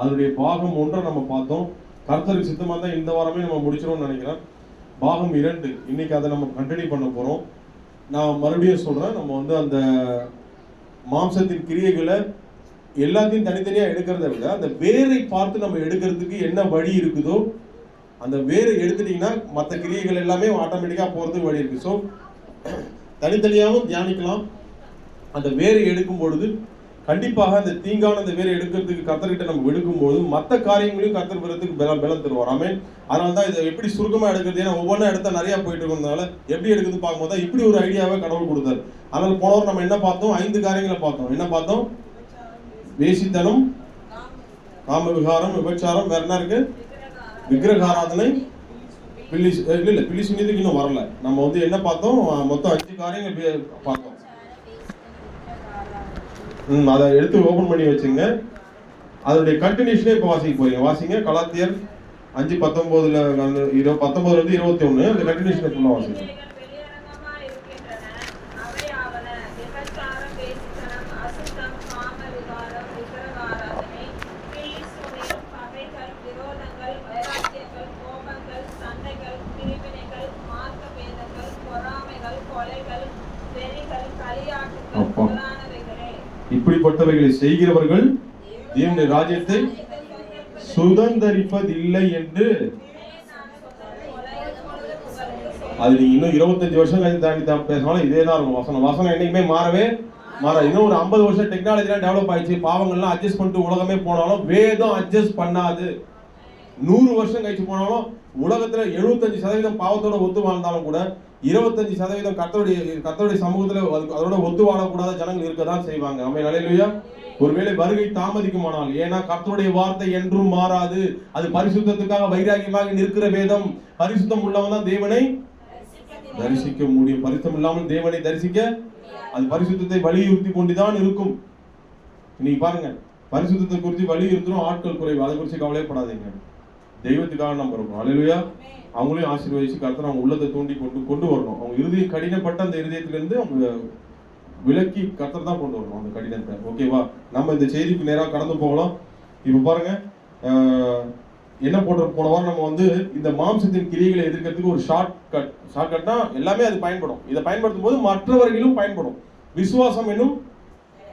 அதனுடைய பாகம் 1 நம்ம பார்த்தோம். கர்த்தருக்கு சித்தமாக தான் இந்த வாரமே நம்ம முடிச்சிடும்னு நினைக்கிறேன். பாகம் 2 இன்னைக்கு அதை நம்ம கண்டினியூ பண்ண போறோம். நான் மறுபடியும் சொல்றேன், நம்ம வந்து அந்த மாம்சத்தின் கிரியைகளை எல்லாத்தையும் தனித்தனியா எடுக்கிறத விட அந்த வேரை பார்த்து நம்ம எடுக்கிறதுக்கு என்ன வழி இருக்குதோ அந்த வேரை எடுத்துட்டீங்கன்னா மற்ற கிரியைகள் எல்லாமே ஆட்டோமேட்டிக்கா போறதுக்கு வழி இருக்கு. ஸோ தனித்தனியாகவும் தியானிக்கலாம். அந்த வேரை எடுக்கும் பொழுது கண்டிப்பாக அந்த தீங்கான அந்த வேரை எடுக்கிறதுக்கு கர்த்தர்கிட்ட நம்ம எடுக்கும்போது மற்ற காரியங்களையும் கர்த்தர் பெறத்துக்கு பலம் தருவார். ஆமென். அதனால தான் இதை எப்படி சுருக்கமா எடுக்கிறது, ஏன்னா ஒவ்வொன்றா எடுத்தா நிறைய போயிட்டு இருக்கிறதுனால எப்படி எடுக்கிறது பார்க்கும்போது இப்படி ஒரு ஐடியாவை கடவுள் கொடுத்தாரு. அதனால போனவர் நம்ம என்ன பார்த்தோம்? 5 காரியங்களை பார்த்தோம். என்ன பார்த்தோம்? வேசித்தனம், காம விகாரம், விபச்சாரம், வேற என்ன இருக்கு? விக்கிரகாராதனை, பில்லி சுனியத்துக்கு இன்னும் வரல. நம்ம வந்து என்ன பார்த்தோம்? மொத்தம் 5 காரியங்கள் பார்த்தோம். அதை எடுத்து ஓபன் பண்ணி வச்சுங்க. அதனுடைய கண்டினியூஷனே இப்போ வாசிக்க போறீங்க. வாசிங்க கலாத்தியர் 5:19 19 21. அந்த கண்டினியூஷனை ஃபுல்லா வாசிங்க. இப்படிப்பட்டவைகளை செய்கிறவர்கள் தேவனுடைய ராஜ்யத்தை சுதந்தரிப்பதில்லை என்று. அது நீங்க இன்னும் 25 வருஷம் தாண்டி பேசினாலும் இதே தான் இருக்கும். வசனம் என்னைக்குமே மாறவே மாறாது. இன்னும் ஒரு 50 வருஷம் டெக்னாலஜிலாம் டெவலப் ஆயிடுச்சு, பாவங்கள்லாம் அட்ஜஸ்ட் பண்ணிட்டு உலகமே போனாலும் வேதம் அட்ஜஸ்ட் பண்ணாது. 100 வருஷம் கழிச்சு போனாலும் உலகத்துல 75% பாவத்தோட ஒத்து வாழ்ந்தாலும் கூட 25% கர்த்தருடைய சமூகத்துல அதோட ஒத்து வாழக்கூடாத ஜனங்கள் இருக்கதான் செய்வாங்க. ஆமென். அல்லேலூயா. ஒருவேளை வருகை தாமதிக்குமானால், ஏன்னா கர்த்தருடைய வார்த்தை என்றும் மாறாது. அது பரிசுத்தத்துக்காக வைராகியமாக நிற்கிற வேதம். பரிசுத்தம் உள்ளவன் தான் தேவனை தரிசிக்க முடியும். பரிசுத்தம் இல்லாமல் தேவனை தரிசிக்க அது பரிசுத்தத்தை வலியுறுத்தி கொண்டுதான் இருக்கும். இன்னைக்கு பாருங்க, பரிசுத்தத்தை குறித்து வலியுறுத்தும் ஆட்கள் குறைவு. அதை குறித்து கவலைப்படாதீங்க. தெய்வத்துக்காக நம்ம இருக்கணும். அல்லேலூயா. அவங்களையும் ஆசீர்வதிச்சு கர்த்தர் அவங்க உள்ளத்தை தூண்டி கொண்டு வரணும். அவங்க இருதயம் கடினப்பட்ட அந்த இருதயத்திலிருந்து அவங்க விலக்கி கர்த்தர் தான் கொண்டு வரணும் அந்த கடினத்தை. ஓகேவா? நம்ம இந்த செய்திக்கு நேராக கடந்து போகலாம். இப்ப பாருங்க, என்ன போன வாரம் நம்ம வந்து இந்த மாம்சத்தின் கிரியைகளை எதிர்க்கிறதுக்கு ஒரு ஷார்ட்கட்னா எல்லாமே அது பயன்படும். இதை பயன்படுத்தும் போது மற்றவர்களும் பயன்படும். விசுவாசம் என்னும்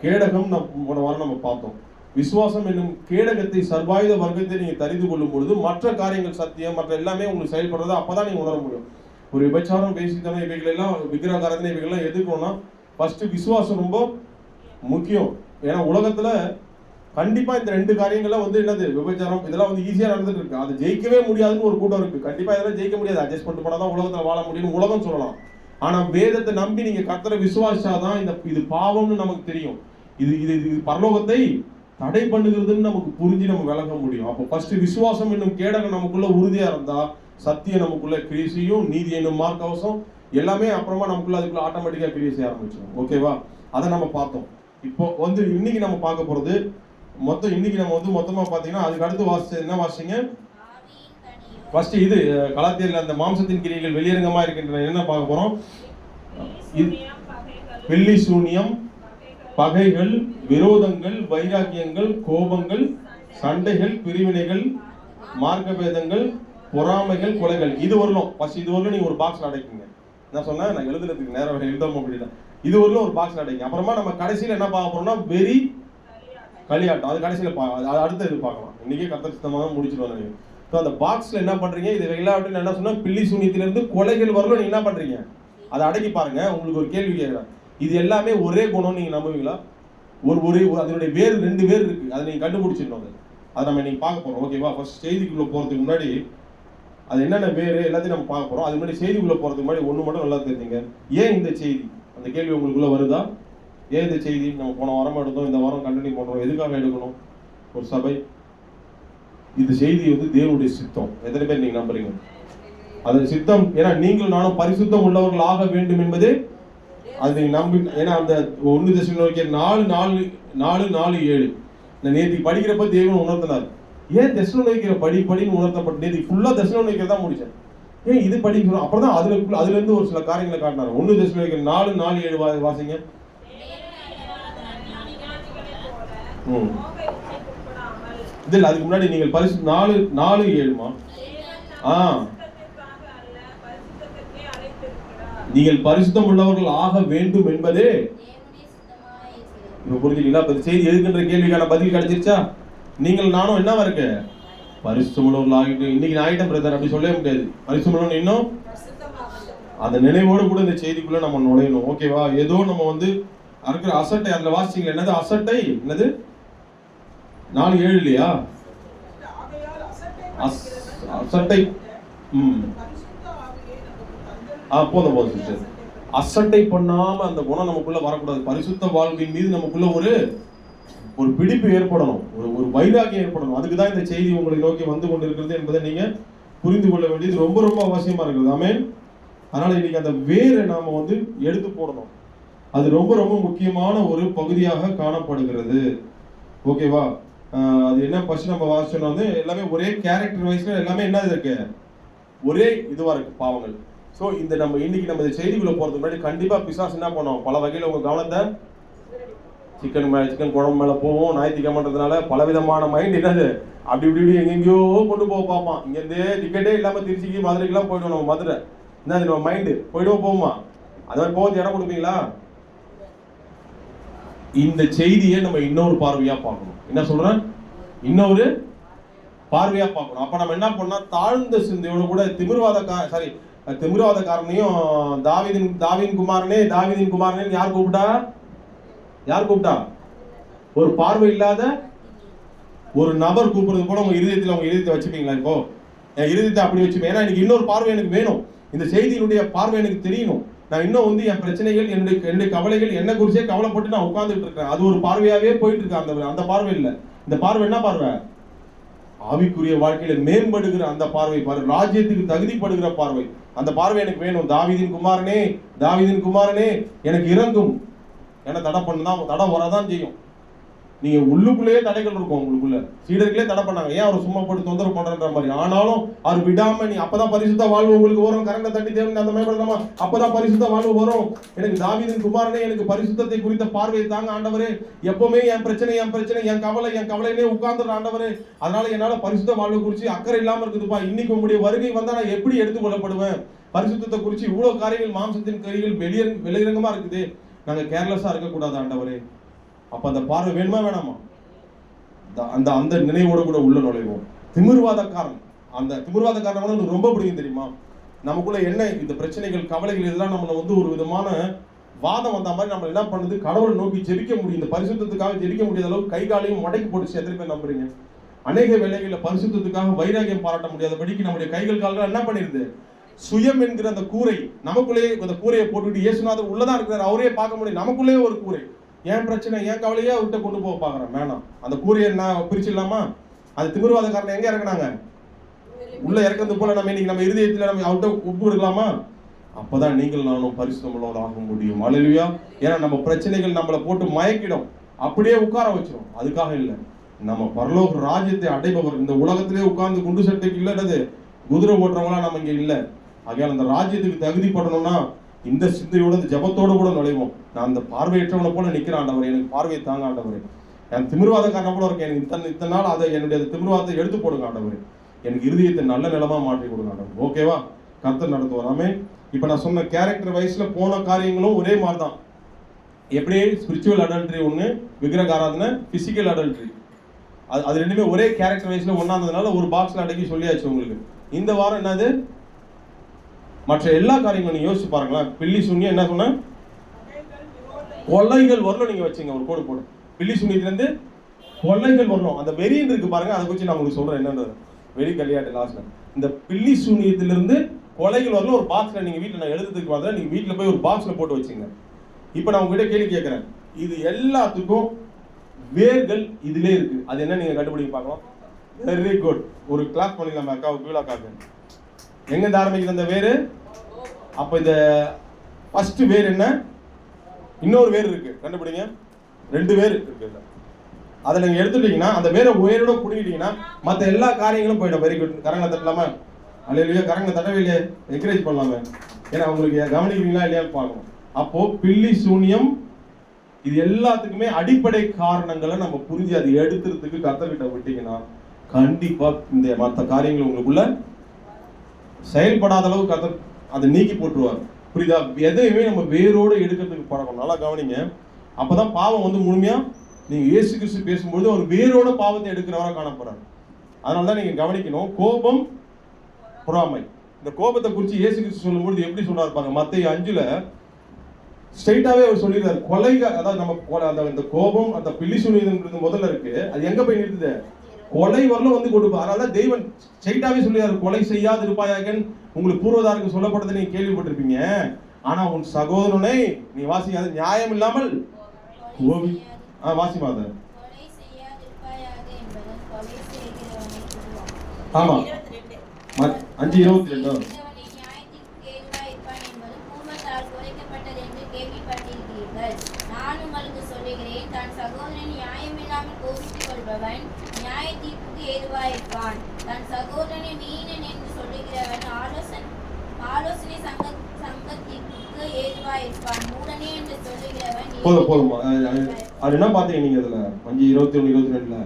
கேடகம் போன வாரம் நம்ம பார்த்தோம். விசுவாசம் என்னும் கேடகத்தை சர்வாயுத வர்க்கத்தை நீங்க தெரிந்து கொள்ளும் பொழுது மற்ற காரியங்கள் சத்தியம் மற்ற எல்லாமே உங்களுக்கு செயல்படுறது அப்பதான் நீங்க உணர முடியும். ஒரு விபச்சாரம், பேசித்தனம், இவைகள் எல்லாம் விக்கிரகாராதனை இவைகள்லாம் எதிர்க்கணும்னா ஃபர்ஸ்ட் விசுவாசம் ரொம்ப முக்கியம். ஏன்னா உலகத்துல கண்டிப்பா இந்த 2 காரியங்கள்லாம் வந்து என்னது, விபச்சாரம், இதெல்லாம் வந்து ஈஸியா நடந்துட்டு இருக்கு. அது ஜெயிக்கவே முடியாதுன்னு ஒரு கூட்டம் இருக்கு. கண்டிப்பா இதெல்லாம் ஜெயிக்க முடியாது, அட்ஜஸ்ட் பண்ணிட்டு போனாதான் உலகத்துல வாழ முடியும்னு உலகம் சொல்லலாம். ஆனா வேதத்தை நம்பி நீங்க கர்த்தரை விசுவாசிச்சாதான் இது பாவம்னு நமக்கு தெரியும். இது பரலோகத்தை தடை பண்ணுகிறதுன்னு நமக்கு புரிஞ்சு நம்ம விளங்க முடியும். அப்போ ஃபர்ஸ்ட் விசுவாசம் என்னும் கேடகம் நமக்குள்ள உறுதியா இருந்தா சத்தியம் நமக்குள்ள கிரியையும், நீதி என்னும் மார்க்கவசம் எல்லாமே அப்புறமா நமக்குள்ள அதுக்குள்ள ஆட்டோமேட்டிக்கா கிரியை செய்ய ஆரம்பிச்சிடும். ஓகேவா? அதை நம்ம பார்த்தோம். இப்போ வந்து இன்னைக்கு நம்ம பார்க்க போறது இன்னைக்கு நம்ம வந்து மொத்தமா பாத்தீங்கன்னா அதுக்கு அடுத்து என்ன வாசிங்க? ஃபர்ஸ்ட் இது கலாத்தியர்ல அந்த மாம்சத்தின் கிரியைகள் வெளியரங்கமா இருக்கின்றன. என்ன பார்க்க போறோம்? வெள்ளி சூனியம், பகைகள், விரோதங்கள், வைராக்கியங்கள், கோபங்கள், சண்டைகள், பிரிவினைகள், மார்க்க பேதங்கள், பொறாமைகள், கொலைகள். இது வரலும் ஃபர்ஸ்ட் இது வரலும் நீங்க ஒரு பாக்ஸ்ல அடைக்குங்க. என்ன சொன்னா நான் எழுதுறதுக்கு நேரம் எழுதாம அப்படிதான். இது வரலும் ஒரு பாக்ஸ்ல அடைங்க. அப்புறமா நம்ம கடைசியில என்ன பார்க்க போறோம்னா வெறி களியாட்டம். அது கடைசியில அடுத்த இது பார்க்கலாம். இன்னைக்கே கர்த்தர் சித்தமாக முடிச்சிருவாங்க. ஸோ அந்த பாக்ஸ்ல என்ன பண்றீங்க? இது எல்லாவற்றையும் என்ன சொன்னா பில்லி சூனியத்திலிருந்து கொலைகள் வரலும் நீங்க என்ன பண்றீங்க? அதை அடக்கி பாருங்க. உங்களுக்கு ஒரு கேள்வி கேட்கிறேன். இது எல்லாமே ஒரே குணம் நீங்க நம்புவீங்களா? அதனுடைய வேறு 2 வேறு இருக்கு. அதை நீங்க கண்டுபிடிச்சிடணும். அதை நம்ம இன்னைக்கு பார்க்க போறோம். ஓகேவா? ஃபர்ஸ்ட் செய்திக்குள்ள போறதுக்கு முன்னாடி அது என்னென்ன வேறு எல்லாத்தையும் நம்ம பார்க்க போறோம். அது முன்னாடி செய்திக்குள்ள போறதுக்கு முன்னாடி ஒண்ணு மட்டும் நல்லா தெரிஞ்சுங்க. ஏன் இந்த செய்தி? அந்த கேள்வி உங்களுக்குள்ள வருதா? ஏன் இந்த செய்தி நம்ம போன வாரம் எடுத்தோம், இந்த வாரம் கண்டினியூ பண்றோம்? எதுக்காக எடுக்கணும்? ஒரு சபை இந்த செய்தி வந்து தேவனுடைய சித்தம். எத்தனை பேர் நீங்க நம்புறீங்க? அது சித்தம். ஏன்னா நீங்கள் நானும் பரிசுத்தம் உள்ளவர்கள் ஆக வேண்டும் என்பது அது நீங்க நம்பி. ஏன்னா அந்த 1 தெசலோனிக்கேயர் 4:4-7 நான் நேற்று படிக்கிறப்ப தேவன் உணர்த்தினார். ஏன் தெசலோனிக்கேயரை படின்னு உணர்த்தப்பட்டு நேற்று ஃபுல்லா தெசலோனிக்கேயர் தான் முடிச்சேன். ஏன் இது படிக்கணும்? அப்புறம் தான் அதுல இருந்து ஒரு சில காரியங்களை காட்டினார். 1 தெசலோனிக்கேயர் 4:4-7 வாசிங்க. இதில் அதுக்கு முன்னாடி நீங்கள் பரிசு 4:7மா நீங்கள் பரிசுத்தம் உள்ளவர்கள் ஆக வேண்டும் என்பதே இப்ப புரிஞ்சுங்களா? இப்ப செய்தி எதுக்குன்ற கேள்விக்கான பதில் கிடைச்சிருச்சா? நீங்கள் நானும் என்னவா இருக்கு? பரிசுத்தம் உள்ளவர்கள் ஆகிட்டு இன்னைக்கு நான் ஆயிட்டம் பிரதர் அப்படி சொல்லவே முடியாது. பரிசுத்தம் உள்ளவன் இன்னும் அந்த நினைவோடு கூட இந்த செய்திக்குள்ள நம்ம நுழையணும். ஓகேவா? ஏதோ நம்ம வந்து இருக்கிற அசட்டை அதுல வாசிச்சீங்களா? என்னது அசட்டை? என்னது 4:7 இல்லையா? அசட்டை. போதும் சிஸ்டர். அசட்டை பண்ணாம அந்த குணம் நமக்குள்ள வரக்கூடாது. பரிசுத்த வாழ்வின் மீது நமக்குள்ள ஒரு பிடிப்பு ஏற்படணும், ஒரு வைராகியம் ஏற்படணும். அதுக்கு தான் இந்த செய்தி உங்களை நோக்கி வந்து கொண்டிருக்கிறது என்பதை நீங்க புரிந்து கொள்ள வேண்டியது ரொம்ப ரொம்ப அவசியமா இருக்குது. ஆமென். அதனால இன்னைக்கு அந்த வேரை நாம வந்து எடுத்து போடணும். அது ரொம்ப ரொம்ப முக்கியமான ஒரு பகுதியாக காணப்படுகிறது. ஓகேவா? அது என்ன ஃபர்ஸ்ட் நம்ம வாசிச்சோம்னா வந்து எல்லாமே ஒரே கேரக்டர் வைஸ்ல எல்லாமே என்ன இருக்கு, ஒரே இதுவா இருக்கு பாவங்கள். ஸோ இந்த நம்ம இன்னைக்கு நம்ம இந்த செய்திக்குள்ள போறதுக்கு முன்னாடி கண்டிப்பா பிசாசு என்ன பண்ணுவோம், பல வகையில உங்க கவனத்தை சிக்கன் குழம்பு மேல போவோம். ஞாயிற்றுக்கிழமைன்றதுனால பலவிதமான மைண்ட் என்னது அப்படி இப்படி எங்கெங்கயோ கொண்டு போக பார்ப்போம். இங்க இருந்து டிக்கெட்டே இல்லாம திருச்சிக்கு மதுரைக்கெல்லாம் போயிடுவோம். நம்ம மதுரை என்ன நம்ம மைண்டு போயிடுவோம் போகுமா? அது மாதிரி போகிறது இடம் கொடுப்பீங்களா? இந்த செய்தியை நம்ம இன்னொரு பார்வையா பார்க்கணும். என்ன சொல்றேன்? இன்னொரு பார்வையா பார்க்கணும். அப்ப நம்ம என்ன பண்ணா தாழ்ந்த சிந்தையோட கூட திமிர்வாதக்காரனையும் தாவீதின் குமாரனே யார் கூப்பிட்டா? ஒரு பார்வை இல்லாத ஒரு நபர் கூப்பிடுறது போல உங்க இருதயத்தை வச்சுப்பீங்களா? இப்போ என் இருதயத்தை அப்படி வச்சுப்பேன். ஏன்னா எனக்கு இன்னொரு பார்வை எனக்கு வேணும். இந்த செய்தியினுடைய பார்வை எனக்கு தெரியணும். நான் இன்னும் வந்து என் பிரச்சனைகள் என்னுடைய கவலைகள் என்ன குறிச்சே கவலைப்பட்டு நான் உட்கார்ந்துட்டு இருக்கேன். அது ஒரு பார்வையாவே போயிட்டு இருக்கு. அந்த பார்வை இல்லை. இந்த பார்வை என்ன பார்வை? ஆவிக்குரிய வாழ்க்கையில மேம்படுகிற அந்த பார்வை, ராஜ்யத்துக்கு தகுதிப்படுகிற பார்வை. அந்த பார்வை எனக்கு வேணும். தாவீதின் குமாரனே எனக்கு இறங்கும். ஏன்னா தடை வரதான் செய்யும். நீங்க உள்ளுக்குள்ளேயே தடைகள் இருக்கும். உங்களுக்குள்ள சீடர்களே தடை பண்ணாங்க. ஏன் அவர் சும்மா போட்டு தொந்தரவு பண்றன்ற மாதிரி. ஆனாலும் அவர் விடாம நீ அப்பதான் பரிசுத்த வாழ்வு உங்களுக்கு வரும். கரண்ட தட்டி தேவை அந்த மேம்படுத்தாம அப்பதான் பரிசுத்த வாழ்வு வரும். எனக்கு தாவீதின் குமாரனே எனக்கு பரிசுத்தத்தை குறித்த பார்வையை தாங்க ஆண்டவரே. எப்பவுமே என் பிரச்சனை என் கவலையிலே உட்கார்ந்துடுற ஆண்டவரே. அதனால என்னால பரிசுத்த வாழ்வு குறிச்சு அக்கறை இல்லாம இருக்குதுப்பா. இன்னைக்கு உங்களுடைய வருகை வந்தா நான் எப்படி எடுத்துக்கொள்ளப்படுவேன்? பரிசுத்தத்தை குறிச்சு இவ்வளவு காரியங்கள் மாம்சத்தின் கைகள் வெளியரங்கமா இருக்குது. நாங்க கேர்லெஸ்ஸா இருக்கக்கூடாது ஆண்டவரே. அப்ப அந்த பார்வை வேணுமா வேணாமா? அந்த நினைவோடு கூட உள்ள நுழைவோம். திமிர்வாதக்காரன் ரொம்ப பிடிக்கும் தெரியுமா? நமக்குள்ள என்ன இந்த பிரச்சனைகள் கவலைகள் இதெல்லாம் நம்மள வந்து ஒரு விதமான வாதம் வந்த மாதிரி நம்ம என்ன பண்ணுது, கடவுளை நோக்கி ஜெபிக்க முடியும். இந்த பரிசுத்தத்துக்காக ஜெபிக்க முடியாத அளவுக்கு கை காலையும் மடக்கி போட்டு எத்தனை பேர் நம்புறீங்க? அநேக வேளைகளில் பரிசுத்தத்துக்காக வைராகியம் பாராட்ட முடியாதபடிக்கு நம்முடைய கைகள் கால்கள் என்ன பண்ணிருது, சுயம் என்கிற அந்த கூரை நமக்குள்ளேயே அந்த கூரையை போட்டுட்டு இயேசுநாதர் உள்ளதான் இருக்கிறார், அவரே பார்க்க முடியும். நமக்குள்ளேயே ஒரு கூரை, ஏன் பிரச்சனை என் கவலையே விட்டு கொண்டு போக பாக்குறேன். வேணாம், அந்த கூரையை என்ன பிரிச்சிடலாமா? அது திமிர்வாதக்காரன் எங்க இறக்குனாங்க? உள்ள இறக்கிறது போல நம்ம இன்னைக்கு நம்ம இருதயத்துல நம்ம அவர்கிட்ட ஒப்பு கொடுக்கலாமா? அப்பதான் நீங்கள் நானும் பரிசுத்தமுள்ளவர் ஆக முடியும். அல்லேலூயா. ஏன்னா நம்ம பிரச்சனைகள் நம்மளை போட்டு மயக்கிடும், அப்படியே உட்கார வச்சிடும். அதுக்காக இல்லை, நம்ம பரலோக ராஜ்யத்தை அடைபவர். இந்த உலகத்திலே உட்கார்ந்து குண்டு சட்டைக்கு இல்லைன்றது குதிரை ஓட்டுறவங்களா நம்ம இங்க இல்லை. ஆகையால் அந்த ராஜ்யத்துக்கு தகுதிப்படணும்னா இந்த சிந்தையோட இந்த ஜபத்தோடு கூட நுழைவோம். நான் அந்த பார்வையற்றவனை போல நிற்கிற ஆண்டவர், எனக்கு பார்வையை தாங்க ஆண்டவரே. என் திமிர்வாதக்காரன போல இருக்கேன், எனக்கு இத்தனை நாள் அதை என்னுடைய திமிர்வாதத்தை எடுத்து போடுங்க ஆண்டவரே. எனக்கு இருதயத்தை நல்ல நிலமா மாற்றி கொடுங்க ஆண்டவர். ஓகேவா? கர்த்தர் நடத்துவாராமே. இப்ப நான் சொன்ன கேரக்டர் வைஸ்ல போன காரியங்களும் ஒரே மாதிரி தான். எப்படி ஸ்பிரிச்சுவல் அடல்ட்ரி ஒன்று, விக்கிரக ஆராதனை, பிசிக்கல் அடல்ட்ரி, அது ரெண்டுமே ஒரே கேரக்டர் வைஸ்ல ஒன்னாந்ததுனால ஒரு பாக்ஸ்ல அடக்கி சொல்லியாச்சு உங்களுக்கு. இந்த வாரம் என்னது, மற்ற எல்லா காரியங்களும் நீங்க யோசிச்சு பாருங்களேன். பில்லி சூன்யம் என்ன சொன்ன, கொள்ளைகள் வரணும். நீங்க வச்சுங்க ஒரு கோடு போடு, பில்லி சூன்யத்துல இருந்து கொள்ளைகள் வரணும். அந்த வெறின்னு இருக்கு பாருங்க, அதை குறிச்சு நான் உங்களுக்கு சொல்றேன் என்னன்றது. வெறி கல்யாட்டு லாஸ்ட்ல இந்த பில்லி சூன்யத்திலிருந்து கொலைகள் வரணும். ஒரு பாக்ஸ்ல நீங்க வீட்டுல நான் எழுதுறதுக்கு மாதிரி நீங்க வீட்டுல போய் ஒரு பாக்ஸ்ல போட்டு வச்சுங்க. இப்ப நான் உங்ககிட்ட கேள்வி கேட்கிறேன், இது எல்லாத்துக்கும் வேர்கள் இதுலயே இருக்கு. அது என்ன நீங்க கண்டுபிடிக்க பார்க்கலாம். Very good. ஒரு கிளாஸ் பண்ணிக்கலாம் அக்காவுக்கு, கீழாக்காக்கு. எங்க இருந்து ஆரம்பிக்குது அந்த வேறு? அப்ப இந்த ஃபர்ஸ்ட் வேர் என்ன? இன்னொரு வேர் இருக்கு, கண்டுபிடிங்க. 2 வேர் இருக்கு. அதை நீங்க எடுத்துட்டீங்கன்னா அந்த வேரை உயரோட புடிங்கிட்டீங்கன்னா மற்ற எல்லா காரியங்களும் போயிடும். Very good. கரங்களை தட்டலாமா? அல்லையா? கரங்களை தட்டவே இல்லையே, என்கரேஜ் பண்ணலாமே. ஏன்னா உங்களுக்கு கவனிக்கிறீங்களா இல்லையான்னு பார்க்கணும். அப்போ பில்லி சூன்யம் இது எல்லாத்துக்குமே அடிப்படை காரணங்களை நம்ம புரிஞ்சு அதை எடுத்துறதுக்கு கர்த்தர்கிட்ட விட்டீங்கன்னா கண்டிப்பா இந்த மற்ற காரியங்கள் உங்களுக்குள்ள செயல்படாத அளவு கர்த்தர் அதை நீக்கி போட்டுருவார். புரியுதா? எதையுமே நம்ம வேரோடு எடுக்கிறதுக்கு பழக்கம். நல்லா கவனிங்க. அப்பதான் பாவம் வந்து முழுமையா நீங்க இயேசு கிறிஸ்து பேசும்போது அவர் வேரோட பாவத்தை எடுக்கிறவரா காணப்படுறாரு. அதனாலதான் நீங்க கவனிக்கணும். கோபம், பொறாமை. இந்த கோபத்தை குறித்து இயேசு கிறிஸ்து சொல்லும்போது எப்படி சொல்றாரு பாருங்க. மத்தேயு 5ல ஸ்ட்ரைட்டாவே அவர் சொல்லிடுறாரு. கொலை, அதாவது நம்ம அந்த கோபம், அந்த பில்லிசூனியம்ன்றது முதல்ல இருக்கு. அது எங்க போய் நிறுத்துது? கொலை வரலும் வந்து கொடுப்பார். அதனால தெய்வன் ஸ்ட்ரைட்டாவே சொல்லிடுறாரு, கொலை செய்யாது இருப்பாயாகன்னு உங்களுக்கு பூர்வதாருக்கு சொல்லப்பட்டதை நீங்க கேள்விப்பட்டிருப்பீங்க. ஆனா உன் சகோதரனை நீ வாசிக்காத, நியாயம் இல்லாமல் கோபி வாசி மாத. ஆமா 5:22. நான் உங்களுக்கு சொல்லுகிறேன், தன் சகோதரன் நியாயமில்லாமல் கோபித்துக் கொள்பவன் நியாய தீர்ப்புக்கு ஏதுவாயிருப்பான். தன் சகோதரனை மீனன் என்று சொல்லுகிறவன் ஆலோசனை சங்கத்திற்கு ஏதுவாயிருப்பான். மூடனே என்று சொல்லுகிறவன் போதும். அது என்ன பாத்தீங்க நீங்க இதுல 5:21-22ல?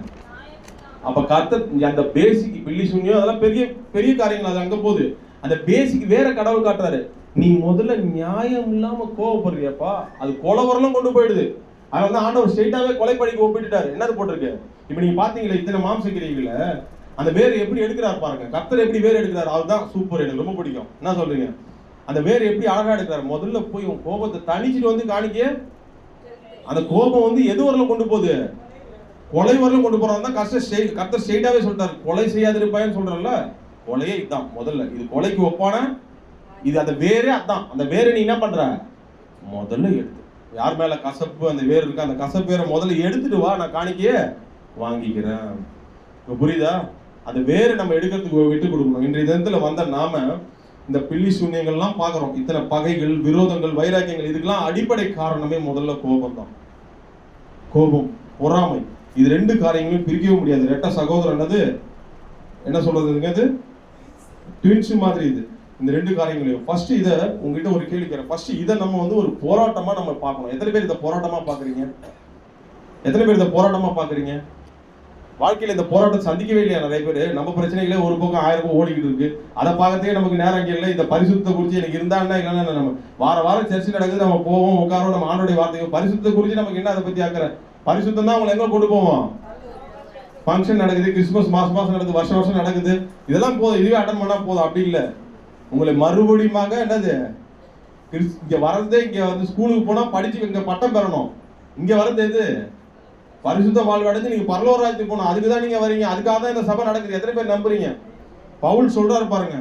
அப்ப கர்த்தர் அந்த பேசிக் பில்லி சூனியம் அதெல்லாம் பெரிய பெரிய காரியங்கள். அது அங்க போகுது. அந்த பேசிக் வேற கடவுள் காட்டுறாரு. நீ முதல்ல நியாயம் இல்லாம கோவப்படுறியப்பா, அது கொலை வரலாம் கொண்டு போயிடுது. அதனால தான் ஆண்டவர் ஸ்ட்ரைட்டாவே கொலைப்படிக்கு ஒப்பிட்டுட்டாரு. என்னது போட்டிருக்கு? இப்ப நீங்க பாத்தீங்களா இத்தனை மாம்சக்கிரியைகள அந்த வேர் எப்படி எடுக்கிறார் பாருங்க. கர்த்தர் எப்படி வேர் எடுக்கிறார், அதுதான் சூப்பர். எனக்கு ரொம்ப பிடிக்கும். என்ன சொல்றீங்க? அந்த வேர் எப்படி அழகா எடுக்கிறார். முதல்ல போய் உன் கோபத்தை தணிச்சிட்டு வந்து காணிக்க. அந்த கோபம் வந்து எது வரலாம் கொண்டு போகுது? கொலை வரலும் கொண்டு போறாங்க. கர்த்தர் ஸ்ட்ரைட்டாவே சொல்றாரு, கொலை செய்யாது இருப்பாயன்னு சொல்றல. கொலையே இதுதான் முதல்ல. இது கொலைக்கு ஒப்பான இது. அந்த வேரே அதான். அந்த வேரை நீ என்ன பண்ற? முதல்ல எடுத்து, யார் மேல கசப்பு அந்த வேர் இருக்கு, அந்த கசப்பு வேரை முதல்ல எடுத்துட்டு வா, நான் காணிக்கைய வாங்கிக்கிறேன். இப்ப புரியுதா? அந்த வேரை நம்ம எடுக்கிறதுக்கு விட்டு கொடுக்கணும். இன்றைய தினத்துல வந்த நாம இந்த பில்லி சூன்யங்கள்லாம் பாக்குறோம். இத்தனை பகைகள், விரோதங்கள், வைராக்கியங்கள், இதுக்கெல்லாம் அடிப்படை காரணமே முதல்ல கோபம் தான். கோபம், பொறாமை. இது ரெண்டு காரியங்களும் பிரிக்கவே முடியாது. ரெட்ட சகோதரனது என்ன சொல்றதுங்க, அது ட்வின்ஸ் மாதிரி. இது இந்த ரெண்டு காரியங்களையும் ஃபர்ஸ்ட் இதை உங்ககிட்ட ஒரு கேள்வி கேட்கிறேன். ஃபர்ஸ்ட் இதை நம்ம வந்து ஒரு போராட்டமா நம்ம பார்க்கணும். எத்தனை பேர் இதை போராட்டமா பாக்குறீங்க? எத்தனை பேர் இதை போராட்டமா பாக்குறீங்க? வாழ்க்கையில இந்த போராட்டத்தை சந்திக்கவே இல்லையா நிறைய பேர்? நம்ம பிரச்சனைகளே ஒரு பக்கம் 1000 ஓடிக்கிட்டு இருக்கு. அதை பார்க்கறதுக்கே நமக்கு நேரம் இங்கே இல்லை. இந்த பரிசுத்தத்தை குறித்து எனக்கு இருந்தான்னா இல்லைன்னா நம்ம வாரம் சர்ச்சை நடக்குது, நம்ம போவோம், உட்காரோம், நம்ம ஆண்டோடைய வார்த்தையும் பரிசுத்தத்தை குறித்து நமக்கு என்ன அதை பத்தி ஆக்குற? பரிசுத்தம் தான் அவங்களை எங்க கொண்டு போவோம். ஃபங்க்ஷன் நடக்குது, கிறிஸ்துமஸ் மாசம் நடக்குது, வருஷம் நடக்குது, இதெல்லாம் போதும், இதுவே அட்டன் பண்ணா போதும். அப்படி இல்லை. உங்களை மறுபடியும் என்னது இங்க வரதே, இங்க வந்து ஸ்கூலுக்கு போனா படிச்சு இங்க பட்டம் பெறணும். இங்க வரது எது? பரிசுத்த வாழ்வு அடைஞ்சு நீங்க பரலோக ராஜ்யத்துக்கு போகணும். அதுக்குதான் நீங்க வரீங்க. அதுக்காக தான் இந்த சபை நடக்குது. எத்தனை பேர் நம்புறீங்க? பவுல் சொல்றாரு பாருங்க.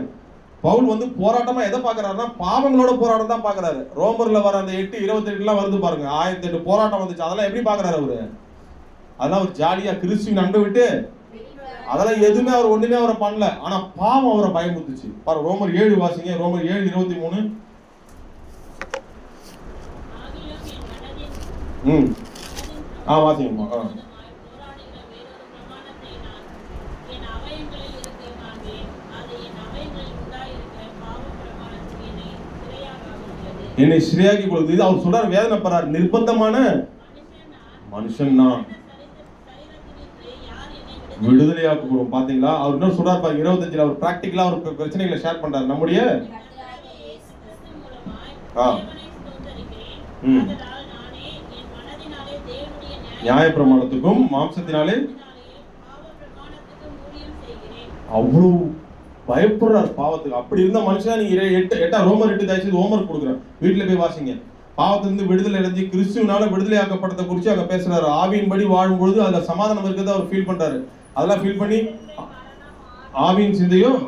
பவுல் வந்து போராட்டமா எதை பாக்குறாருன்னா பாவங்களோட போராட்டம் தான் பாக்குறாரு. ரோமர்ல வர அந்த 8:28 வருது பாருங்க. 1008 போராட்டம் வந்துச்சு. அதெல்லாம் எப்படி பாக்குறாரு அவரு? அதெல்லாம் ஒரு ஜாலியா கிறிஸ்துவின் அன்பை விட்டு அதெல்லாம் எதுவுமே அவர் ஒண்ணுமே அவரை பண்ணல. ஆனா பாவம் அவரை பயமுறுத்துச்சு பாரு. ரோமர் 7 வாசிங்க. ரோமர் 7:23. வாசிங்கம்மா. என்னை சிறையாக்கி கொடுத்து அவர் சொல்றாரு, வேதனைப்படுறாரு. நிர்பந்தமான மனுஷன் நான் விடுதலையாக்கப்படும். பாத்தீங்களா? அவர் என்ன சொல்றாரு பாருங்க 25ல. அவர் பிராக்டிகலா அவர் பிரச்சனைகளை ஷேர் பண்றாரு. நம்முடைய நியாயப்பிரமாணத்துக்கும் மாம்சத்தினாலே அவ்வளவு பயப்படுறாரு பாவத்துக்கு. அப்படி இருந்த மனுஷன் நீங்க ரோமர் 8 தயவுசெய்து ஹோம்வொர்க் கொடுக்குறேன், வீட்டுல போய் வாசிங்க. பாவத்திலிருந்து விடுதலை அடைஞ்சு கிறிஸ்துவினால விடுதலை ஆக்கப்பட்டதை குறித்து அங்க பேசுறாரு. ஆவியின்படி வாழும் பொழுது அதுல சமாதானம் இருக்கிறத அவர் ஃபீல் பண்றாரு. அதெல்லாம் ஃபீல் பண்ணி ஆவியின் சிந்தையும்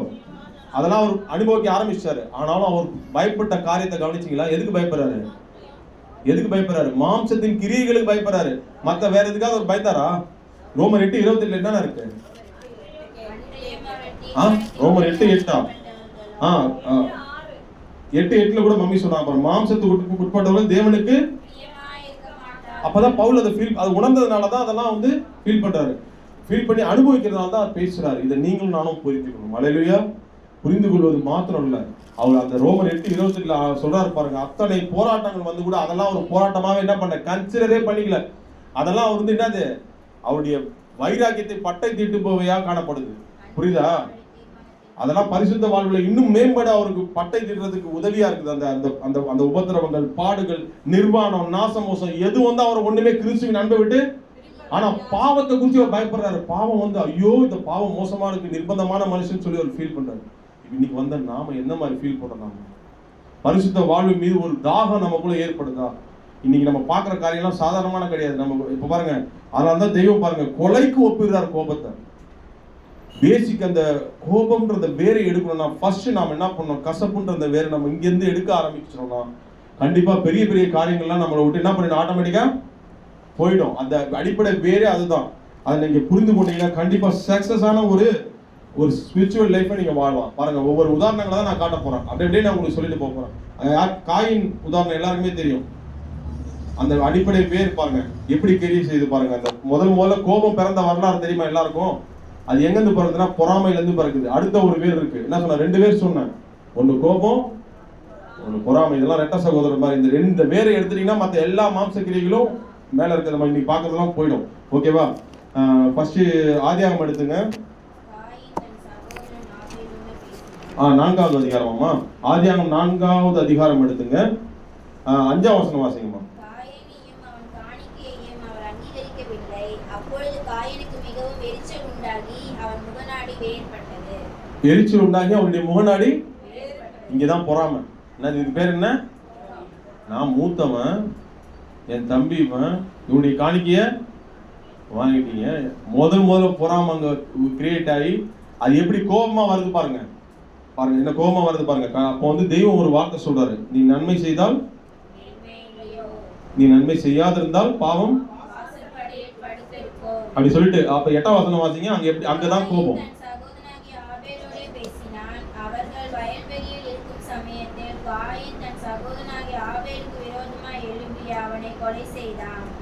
அதெல்லாம் அவர் அனுபவிக்க ஆரம்பிச்சாரு. ஆனாலும் அவர் பயப்பட்ட காரியத்தை கவனிச்சிங்களா? எதுக்கு பயப்படுறாரு? எதுக்கு பயப்படுறாரு? மாம்சத்தின் கிரியைகளுக்கு பயப்படுறாரு. மத்த வேற எதுக்காக அவர் பயத்தாரா? ரோமர் 8:28 என்ன இருக்கு? ரோமர் 8:8 8:8 கூட மம்மி சொன்னாங்க, மாம்சத்துக்கு உட்பட்டவர்கள் தேவனுக்கு. அப்பதான் பவுல் அதை ஃபீல், அது உணர்ந்ததுனாலதான் அதெல்லாம் வந்து ஃபீல் பண்றாரு. ஃபீல் பண்ணி அனுபவிக்கிறதுனால தான் பேசுறாரு. இதை நீங்களும் நானும் புரிஞ்சுக்கணும். அல்லேலூயா. புரிந்து கொள்வது மாத்திரம் இல்ல, அவர் அந்த ரோமர் 8:28 சொல்றாரு பாருங்க, அத்தனை போராட்டங்கள் வந்து கூட அதெல்லாம் ஒரு போராட்டமாவே என்ன பண்ண கன்சிடரே பண்ணிக்கல. அதெல்லாம் அவர் வந்து என்னது அவருடைய வைராக்கியத்தை பட்டை தீட்டு போவையா காணப்படுது. புரியுதா? அதெல்லாம் பரிசுத்த வாழ்வுல இன்னும் மேம்பட அவருக்கு பட்டை தீட்டுறதுக்கு உதவியா இருக்குது. அந்த அந்த அந்த அந்த உபத்திரவங்கள், பாடுகள், நிர்வாணம், நாசமோசம் எது வந்து அவர் ஒண்ணுமே கிறிஸ்துவின் அன்பை விட்டு. ஆனா பாவத்தை குறித்து அவர் பயப்படுறாரு. பாவம் வந்து ஐயோ இந்த பாவம் மோசமா இருக்கு, நிர்பந்தமான மனுஷன் சொல்லி அவர் ஃபீல் பண்றாரு. இன்னைக்கு வந்த நாம என்ன மாதிரி ஃபீல் பண்றோம்? பரிசுத்த வாழ்வு மீது ஒரு தாகம் நமக்குள்ள ஏற்படுதா? இன்னைக்கு நம்ம பாக்குற காரியம்லாம் சாதாரணமான கிடையாது. நம்ம இப்ப பாருங்க, அதனாலதான் தெய்வம் பாருங்க கொலைக்கு ஒப்பிடுறார் கோபத்தை. பேசிக் அந்த கோபம்ன்றத வேரை எடுக்கணும்னா ஃபர்ஸ்ட் நாம என்ன பண்ணணும், கசப்புன்றத வேரை நம்ம இங்க இருந்து எடுக்க ஆரம்பிச்சிட்டோம்னா கண்டிப்பா பெரிய பெரிய காரியங்கள்லாம் நம்மளை விட்டு என்ன பண்ணிடும், ஆட்டோமேட்டிக்கா போயிடும். அந்த அடிப்படை வேறே அதுதான். அதை நீங்க புரிந்து கொண்டீங்கன்னா கண்டிப்பா சக்சஸான ஒரு ஸ்பிரிச்சுவல் லைஃபை நீங்க வாழலாம். பாருங்க, ஒவ்வொரு உதாரணங்களை தான் நான் காட்ட போறேன். அப்படியே நான் உங்களுக்கு சொல்லிட்டு போறேன். காயின் உதாரணம் எல்லாருக்குமே தெரியும். அந்த அடிப்படை வேர் பாருங்க எப்படி கேரிய செய்து பாருங்க. அந்த முதல்ல கோபம் பிறந்த வரலாறு தெரியுமா எல்லாருக்கும்? அது எங்கிருந்து பிறகுதுன்னா பொறாமையில இருந்து பிறகுது. அடுத்த ஒரு வேர் இருக்கு. என்ன சொன்ன? 2 வேர் சொன்னேன். ஒன்னு கோபம், ஒன்னு பொறாமை. இதெல்லாம் ரெட்ட சகோதரர் மாதிரி. இந்த 2 வேரை எடுத்துட்டீங்கன்னா மற்ற எல்லா மாம்ச கிரியைகளும் மேல இருக்கிற மாதிரி இன்னைக்கு பாக்குறதெல்லாம் போயிடும். ஓகேவா? ஃபர்ஸ்ட் ஆதியாகமம் எடுத்துங்க. 4வது அதிகாரமாமா? ஆதியாகமம் 4வது அதிகாரம் எடுத்துங்க. 5ஆம் வசனம் வாசிங்கம்மா. எரிச்சல் உண்டாகி அவனுடைய முகநாடி. இங்கதான் பொறாமை. இதுக்கு பேர் என்ன? நான் மூத்தவன், என் தம்பி இவனுடைய காணிக்கைய வாங்கிட்டீங்க. முதல்ல பொறாமை அங்க கிரியேட் ஆகி அது எப்படி கோபமா வருது பாருங்க. பாருங்க என்ன கோபமா வருது பாருங்க. அப்போ வந்து தெய்வம் ஒரு வார்த்தை சொல்றாரு, நீ நன்மை செய்தால், நீ நன்மை செய்யாதிருந்தால் பாவம் அப்படி சொல்லிட்டு. அப்ப 8ஆம் வசனம் வாசிங்க. அங்க எப்படி அங்கதான் கோபம்.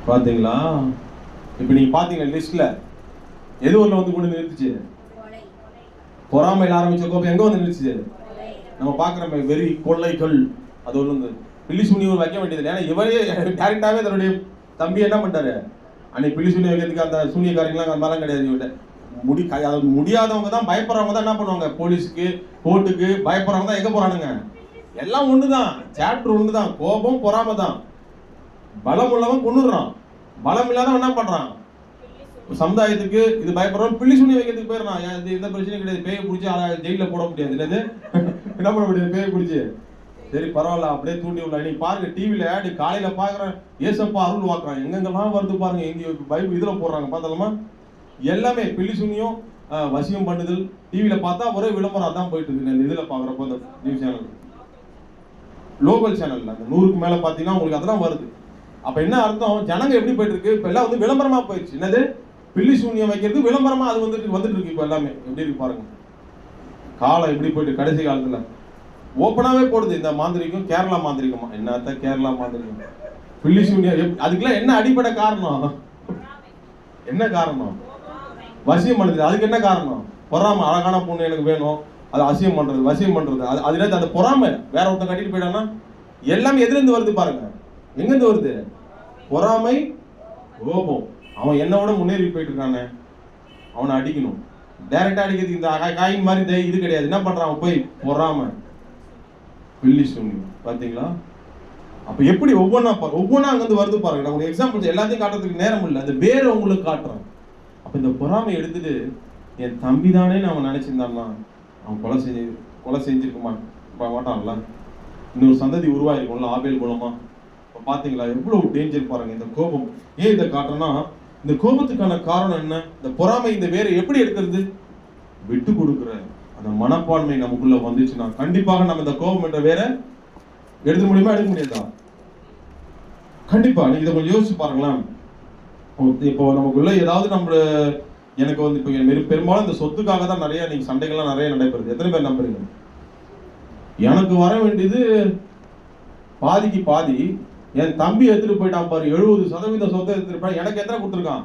பாத்தீங்களா? இப்ப நீங்க பாத்தீங்க லிஸ்ட்ல எது ஒண்ணு வந்து கொண்டு நிறுத்துச்சு? பொறாமையில ஆரம்பிச்ச கோபம் எங்க வந்து நிறுத்துச்சு? நம்ம பாக்குற வெறி, கொள்ளைகள், அது ஒண்ணு பில்லி சுனி வைக்க வேண்டியது. ஏன்னா இவரே டேரக்டாவே தன்னுடைய தம்பி என்ன பண்ணிட்டாரு, அன்னைக்கு பில்லி சுனி வைக்கிறதுக்கு அந்த சூனியக்காரங்களாம் அந்த மாதிரிலாம் கிடையாது. இவர்கிட்ட முடியாதவங்க தான், பயப்படுறவங்க தான் என்ன பண்ணுவாங்க, போலீஸுக்கு கோர்ட்டுக்கு பயப்படுறவங்க தான் எங்க போறானுங்க. எல்லாம் ஒண்ணுதான், சாப்டர் ஒண்ணுதான். கோபம் பொறாமை தான். பலம் உள்ளவன் கொண்டுறான், பலம் இல்லாதவன் என்ன பண்றான், சமுதாயத்துக்கு இது பயப்படுறவன் பில்லி சுனி வைக்கிறதுக்கு போயிடுறான். எந்த பிரச்சனையும் கிடையாது. பேயை பிடிச்சி ஜெயில போட முடியாது. இல்லது என்ன பண்ண முடியாது பேயை பிடிச்சி. சரி பரவாயில்ல, அப்படியே தூண்டி விடலாம். இன்னைக்கு பாருங்க டிவில ஆடு காலையில பாக்குறேன், ஏசப்பா அருள் வாக்குறான். எங்கெங்கெல்லாம் வருது பாருங்க. எங்க பைபிள் இதுல போடுறாங்க பார்த்தலாமா? எல்லாமே பில்லி சுனியும் வசியம் பண்ணுதல். டிவில பார்த்தா ஒரே விளம்பரம் அதான் போயிட்டு இருக்கு. இதுல பாக்குறப்ப அந்த நியூஸ் சேனல், லோக்கல் சேனல்ல அந்த 100க்கு மேல பாத்தீங்கன்னா உங்களுக்கு அதெல்லாம் வருது. அப்ப என்ன அர்த்தம், ஜனங்க எப்படி போயிட்டு இருக்கு? இப்ப எல்லாம் வந்து விளம்பரமா போயிடுச்சு. என்னது பில்லி சூனியம் வைக்கிறது விளம்பரமா அது வந்துட்டு இருக்கு. இப்ப எல்லாமே எப்படி இருக்கு பாருங்க. காலம் எப்படி போயிட்டு கடைசி காலத்துல ஓப்பனாவே போடுது. இந்த மாந்திரிகம், கேரளா மாந்திரிகமா, என்னத்த கேரளா மாந்திரிகம், பில்லி சூனியம். அதுக்கெல்லாம் என்ன அடிப்படை காரணம்? என்ன காரணம்? வசியம் பண்ணுது. அதுக்கு என்ன காரணம்? பொறாமை. அழகான பொண்ணு எனக்கு வேணும், அது அசியம் பண்றது, வசியம் பண்றது. அது அந்த பொறாமை. வேற ஒருத்தன் கட்டிட்டு போயிட்டான்னா எல்லாமே எதுல இருந்து வருது பாருங்க. எங்க இருந்து வருது? பொறாமை, கோபம். அவன் என்னோட முன்னேறி போயிட்டு இருக்கானே, அவனை அடிக்கணும். டைரக்டா அடிக்கிறதுக்கு இந்த காயின் மாதிரி இது கிடையாது. என்ன பண்றான் அவன்? போய் பொறாமை, பில்லி சூனியம். பாத்தீங்களா? அப்ப எப்படி ஒவ்வொன்னா அங்க இருந்து வருது பாருங்க. நான் ஒரு எக்ஸாம்பிள் எல்லாத்தையும் காட்டுறதுக்கு நேரம் இல்லை. அந்த வேற உங்களுக்கு காட்டுறேன். அப்ப இந்த பொறாமை எடுத்துட்டு என் தம்பி தானே அவன் நினைச்சிருந்தான்னா அவன் கொலை செஞ்சிருக்க மாட்டான்ல. இன்னொரு சந்ததி உருவாயிருக்கும்ல ஆபேல் மூலமா. பாத்தீங்களா எவ்வளவு டேஞ்சர் பாருங்க இந்த கோபம். ஏன் இதை காட்டுறேன்னா, இந்த கோபத்துக்கான காரணம் என்ன? இந்த பொறாமை இந்த வேற எப்படி எடுக்கிறது? விட்டு கொடுக்குற அந்த மனப்பான்மை நமக்குள்ள வந்துச்சுன்னா கண்டிப்பாக நம்ம இந்த கோபம் என்ற வேற எடுக்க முடியுமா, எடுக்க முடியாதா? கண்டிப்பா. நீங்க இதை கொஞ்சம் யோசிச்சு பாருங்களேன். இப்போ நமக்குள்ள ஏதாவது நம்ம எனக்கு வந்து இப்போ பெரும்பாலும் இந்த சொத்துக்காக தான் நிறைய நீங்க சண்டைகள்லாம் நிறைய நடைபெறுது. எத்தனை பேர் நம்புறீங்க? எனக்கு வர வேண்டியது பாதிக்கு பாதி என் தம்பி எடுத்துட்டு போயிட்டான் பாரு. 70% சொத்தை எடுத்துட்டு போய் எனக்கு எத்தனை கொடுத்துருக்கான்?